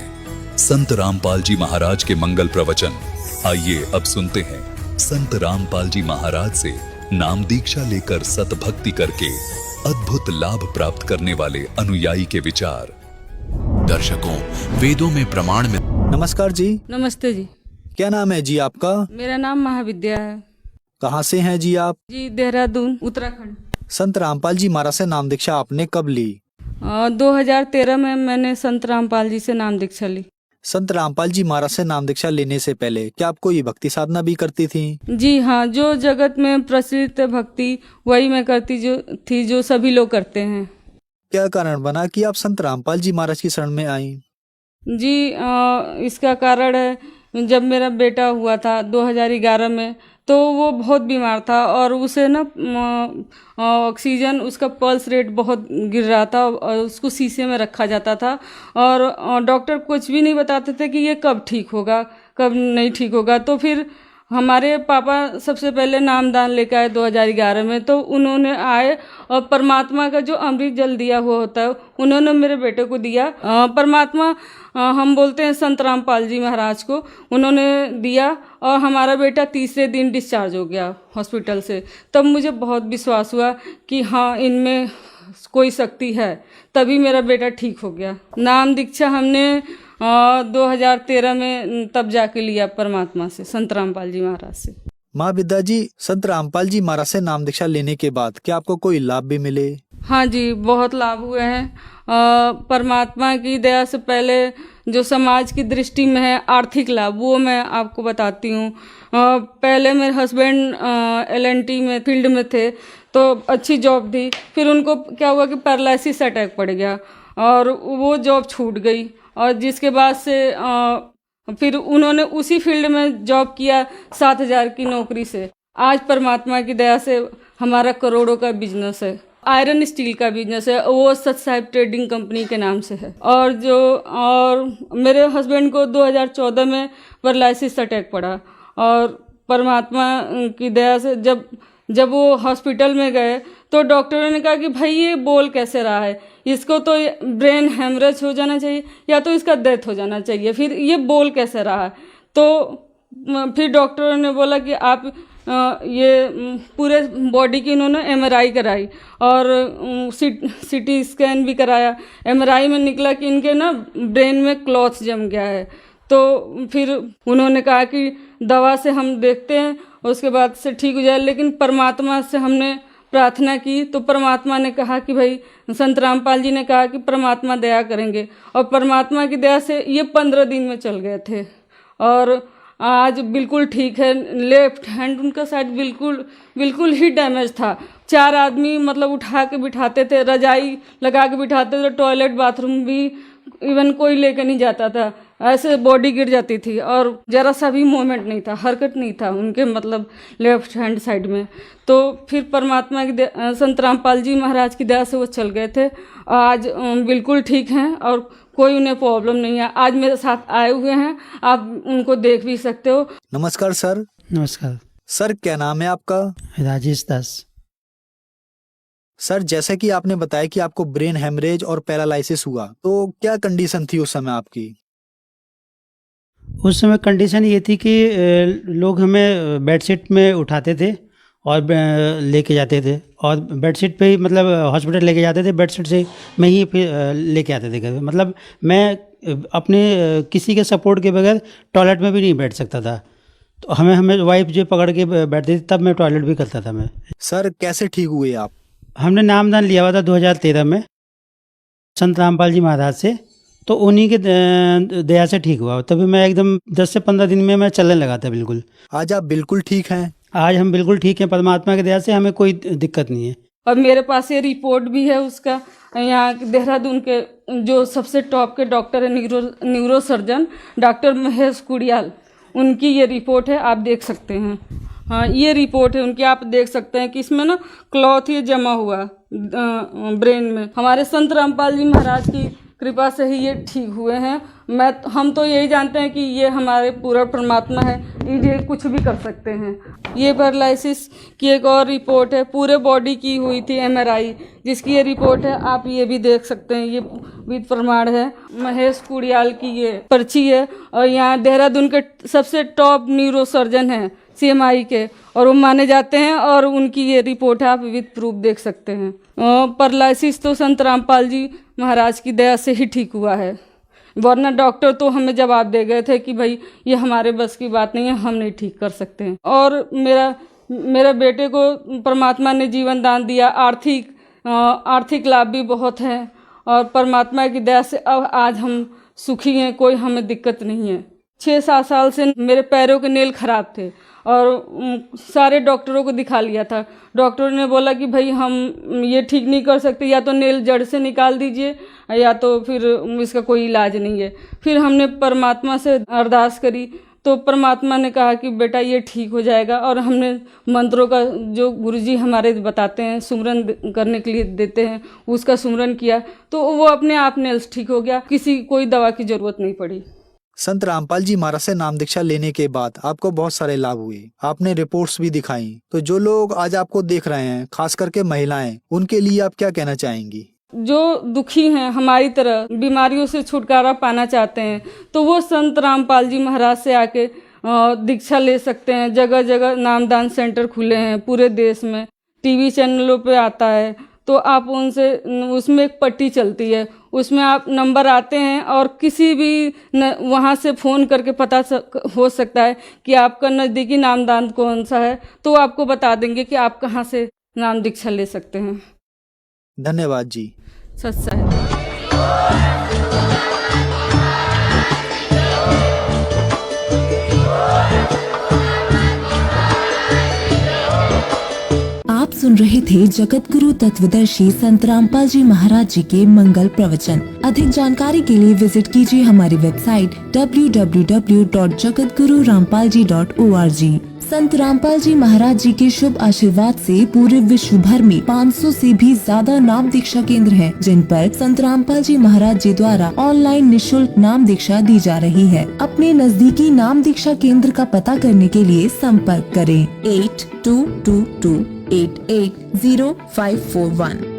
संत रामपाल जी महाराज के मंगल प्रवचन। आइए अब सुनते हैं संत रामपाल जी महाराज से नाम दीक्षा लेकर सतभक्ति करके अद्भुत लाभ प्राप्त करने वाले अनुयायी के विचार। दर्शकों, वेदों में प्रमाण में। नमस्कार जी। नमस्ते जी। क्या नाम है जी आपका? मेरा नाम महाविद्या है। कहाँ से हैं जी आप? जी देहरादून, उत्तराखंड। संत रामपाल जी महाराज से नाम दीक्षा आपने कब ली? 2013 में मैंने संत रामपाल जी से नाम दीक्षा ली। संत रामपाल जी महाराज से नाम दीक्षा लेने से पहले क्या आप कोई भक्ति साधना भी करती थी? जी हाँ, जो जगत में प्रचलित भक्ति वही मैं करती थी जो सभी लोग करते हैं। क्या कारण बना कि आप संत रामपाल जी महाराज की शरण में आई? जी इसका कारण है, जब मेरा बेटा हुआ था 2011 में, तो वो बहुत बीमार था और उसे ना ऑक्सीजन, उसका पल्स रेट बहुत गिर रहा था और उसको शीशे में रखा जाता था और डॉक्टर कुछ भी नहीं बताते थे कि ये कब ठीक होगा, कब नहीं ठीक होगा। तो फिर हमारे पापा सबसे पहले नामदान लेकर आए 2011 में, तो उन्होंने आए और परमात्मा का जो अमृत जल दिया हुआ होता है उन्होंने मेरे बेटे को दिया। परमात्मा हम बोलते हैं संत रामपाल जी महाराज को, उन्होंने दिया और हमारा बेटा तीसरे दिन डिस्चार्ज हो गया हॉस्पिटल से। तब मुझे बहुत विश्वास हुआ कि हाँ, इनमें कोई शक्ति है, तभी मेरा बेटा ठीक हो गया। नाम दीक्षा हमने 2013 में तब जाके लिया परमात्मा से, संत रामपाल जी महाराज से। माँ विद्या जी, संत रामपाल जी महाराज से नाम दीक्षा लेने के बाद क्या आपको कोई लाभ भी मिले? हाँ जी, बहुत लाभ हुए हैं। परमात्मा की दया से पहले जो समाज की दृष्टि में है आर्थिक लाभ, वो मैं आपको बताती हूँ। पहले मेरे हस्बैंड LNT में फील्ड में थे, तो अच्छी जॉब थी। फिर उनको क्या हुआ कि पैरालिसिस अटैक पड़ गया और वो जॉब छूट गई, और जिसके बाद से फिर उन्होंने उसी फील्ड में जॉब किया 7,000 की नौकरी से। आज परमात्मा की दया से हमारा करोड़ों का बिजनेस है, आयरन स्टील का बिजनेस है, वो सच साहिब ट्रेडिंग कंपनी के नाम से है। और मेरे हस्बैंड को 2014 में पैरालिसिस अटैक पड़ा और परमात्मा की दया से जब वो हॉस्पिटल में गए तो डॉक्टरों ने कहा कि भाई ये बोल कैसे रहा है, इसको तो ब्रेन हेमरेज हो जाना चाहिए या तो इसका डेथ हो जाना चाहिए, फिर ये बोल कैसे रहा है। तो फिर डॉक्टरों ने बोला कि आप ये पूरे बॉडी की इन्होंने MRI कराई और CT स्कैन भी कराया। MRI में निकला कि इनके ना ब्रेन में क्लॉथ जम गया है। तो फिर उन्होंने कहा कि दवा से हम देखते हैं, उसके बाद से ठीक हो जाए। लेकिन परमात्मा से हमने प्रार्थना की तो परमात्मा ने कहा कि भाई, संत रामपाल जी ने कहा कि परमात्मा दया करेंगे, और परमात्मा की दया से ये 15 दिन में चल गए थे और आज बिल्कुल ठीक है। लेफ्ट हैंड उनका साइड बिल्कुल ही डैमेज था। 4 आदमी मतलब उठा के बिठाते थे, रजाई लगा के बिठाते थे, टॉयलेट बाथरूम भी इवन कोई लेकर नहीं जाता था, ऐसे बॉडी गिर जाती थी और जरा सा भी मूवमेंट नहीं था, हरकत नहीं था उनके मतलब लेफ्ट हैंड साइड में। तो फिर परमात्मा की संत रामपाल जी महाराज की दया से वो चल गए थे, आज बिल्कुल ठीक हैं और कोई उन्हें प्रॉब्लम नहीं है। आज मेरे साथ आए हुए हैं, आप उनको देख भी सकते हो। नमस्कार सर। नमस्कार सर, क्या नाम है आपका? राजेश दास। सर जैसे कि आपने बताया कि आपको ब्रेन हेमरेज और पैरालिसिस हुआ, तो क्या कंडीशन थी उस समय आपकी? उस समय कंडीशन ये थी कि लोग हमें बेडशीट में उठाते थे और लेके जाते थे, और बेडशीट पे ही मतलब हॉस्पिटल लेके जाते थे, बेडशीट से मैं ही फिर लेके आते थे घर। मतलब मैं अपने किसी के सपोर्ट के बगैर टॉयलेट में भी नहीं बैठ सकता था, तो हमें वाइफ जो पकड़ के बैठती थी, तब मैं टॉयलेट भी करता था मैं। सर कैसे ठीक हुए आप? हमने नामदान लिया हुआ था 2013 में संत रामपाल जी महाराज से, तो उन्हीं के दया से ठीक हुआ। तभी मैं एकदम 10 से 15 दिन में मैं चलने लगा था बिल्कुल। आज आप बिल्कुल ठीक हैं? आज हम बिल्कुल ठीक हैं, परमात्मा की दया से हमें कोई दिक्कत नहीं है। और मेरे पास ये रिपोर्ट भी है उसका, यहाँ देहरादून के जो सबसे टॉप के डॉक्टर है, neuro surgeon doctor Mahesh Kudiyal, उनकी ये रिपोर्ट है, आप देख सकते हैं। हाँ, ये रिपोर्ट है उनकी, आप देख सकते हैं कि इसमें ना क्लॉथ ये जमा हुआ ब्रेन में। हमारे संत रामपाल जी महाराज की कृपा से ही ये ठीक हुए हैं। हम तो यही जानते हैं कि ये हमारे पूरा परमात्मा है, ये कुछ भी कर सकते हैं। ये पैरालिसिस की एक और रिपोर्ट है, पूरे बॉडी की हुई थी MRI, जिसकी ये रिपोर्ट है, आप ये भी देख सकते हैं, ये विद प्रमाण है। महेश कुड़ियाल की ये पर्ची है, और यहाँ देहरादून के सबसे टॉप न्यूरो सर्जन हैं CMI के, और वो माने जाते हैं, और उनकी ये रिपोर्ट है, आप विद प्रूफ देख सकते हैं। पैरालिसिस तो संत रामपाल जी महाराज की दया से ही ठीक हुआ है, वरना डॉक्टर तो हमें जवाब दे गए थे कि भाई ये हमारे बस की बात नहीं है, हम नहीं ठीक कर सकते हैं। और मेरा बेटे को परमात्मा ने जीवन दान दिया, आर्थिक लाभ भी बहुत है, और परमात्मा की दया से अब आज हम सुखी हैं, कोई हमें दिक्कत नहीं है। 6-7 साल से मेरे पैरों के नेल खराब थे, और सारे डॉक्टरों को दिखा लिया था। डॉक्टरों ने बोला कि भाई हम ये ठीक नहीं कर सकते, या तो नेल जड़ से निकाल दीजिए, या तो फिर इसका कोई इलाज नहीं है। फिर हमने परमात्मा से अरदास करी, तो परमात्मा ने कहा कि बेटा ये ठीक हो जाएगा, और हमने मंत्रों का जो गुरुजी हमारे बताते हैं, सुमरन करने के लिए देते हैं, उसका सुमरन किया, तो वो अपने आप नेल्स ठीक हो गया, कोई दवा की जरूरत नहीं पड़ी। संत रामपाल जी महाराज से नाम दीक्षा लेने के बाद आपको बहुत सारे लाभ हुए, आपने रिपोर्ट्स भी दिखाई। तो जो लोग आज आपको देख रहे हैं, खास करके महिलाएं, उनके लिए आप क्या कहना चाहेंगी? जो दुखी हैं, हमारी तरह बीमारियों से छुटकारा पाना चाहते हैं, तो वो संत रामपाल जी महाराज से आके दीक्षा ले सकते हैं। जगह जगह नामदान सेंटर खुले हैं पूरे देश में, टीवी चैनलों पे आता है, तो आप उनसे, उसमें एक पट्टी चलती है, उसमें आप नंबर आते हैं, और किसी भी वहाँ से फ़ोन करके पता हो सकता है कि आपका नज़दीकी नामदान कौन सा है, तो आपको बता देंगे कि आप कहाँ से नाम दीक्षा ले सकते हैं। धन्यवाद जी। सच्चा है। आप सुन रहे थे जगत गुरु तत्वदर्शी संत रामपाल जी महाराज जी के मंगल प्रवचन। अधिक जानकारी के लिए विजिट कीजिए हमारी वेबसाइट www.jagatgururampalji.org। संत रामपाल जी महाराज जी के शुभ आशीर्वाद से पूरे विश्व भर में 500 से भी ज्यादा नाम दीक्षा केंद्र हैं, जिन पर संत रामपाल जी महाराज जी द्वारा ऑनलाइन निशुल्क नाम दीक्षा दी जा रही है। अपने नजदीकी नाम दीक्षा केंद्र का पता करने के लिए संपर्क करें 8222880541।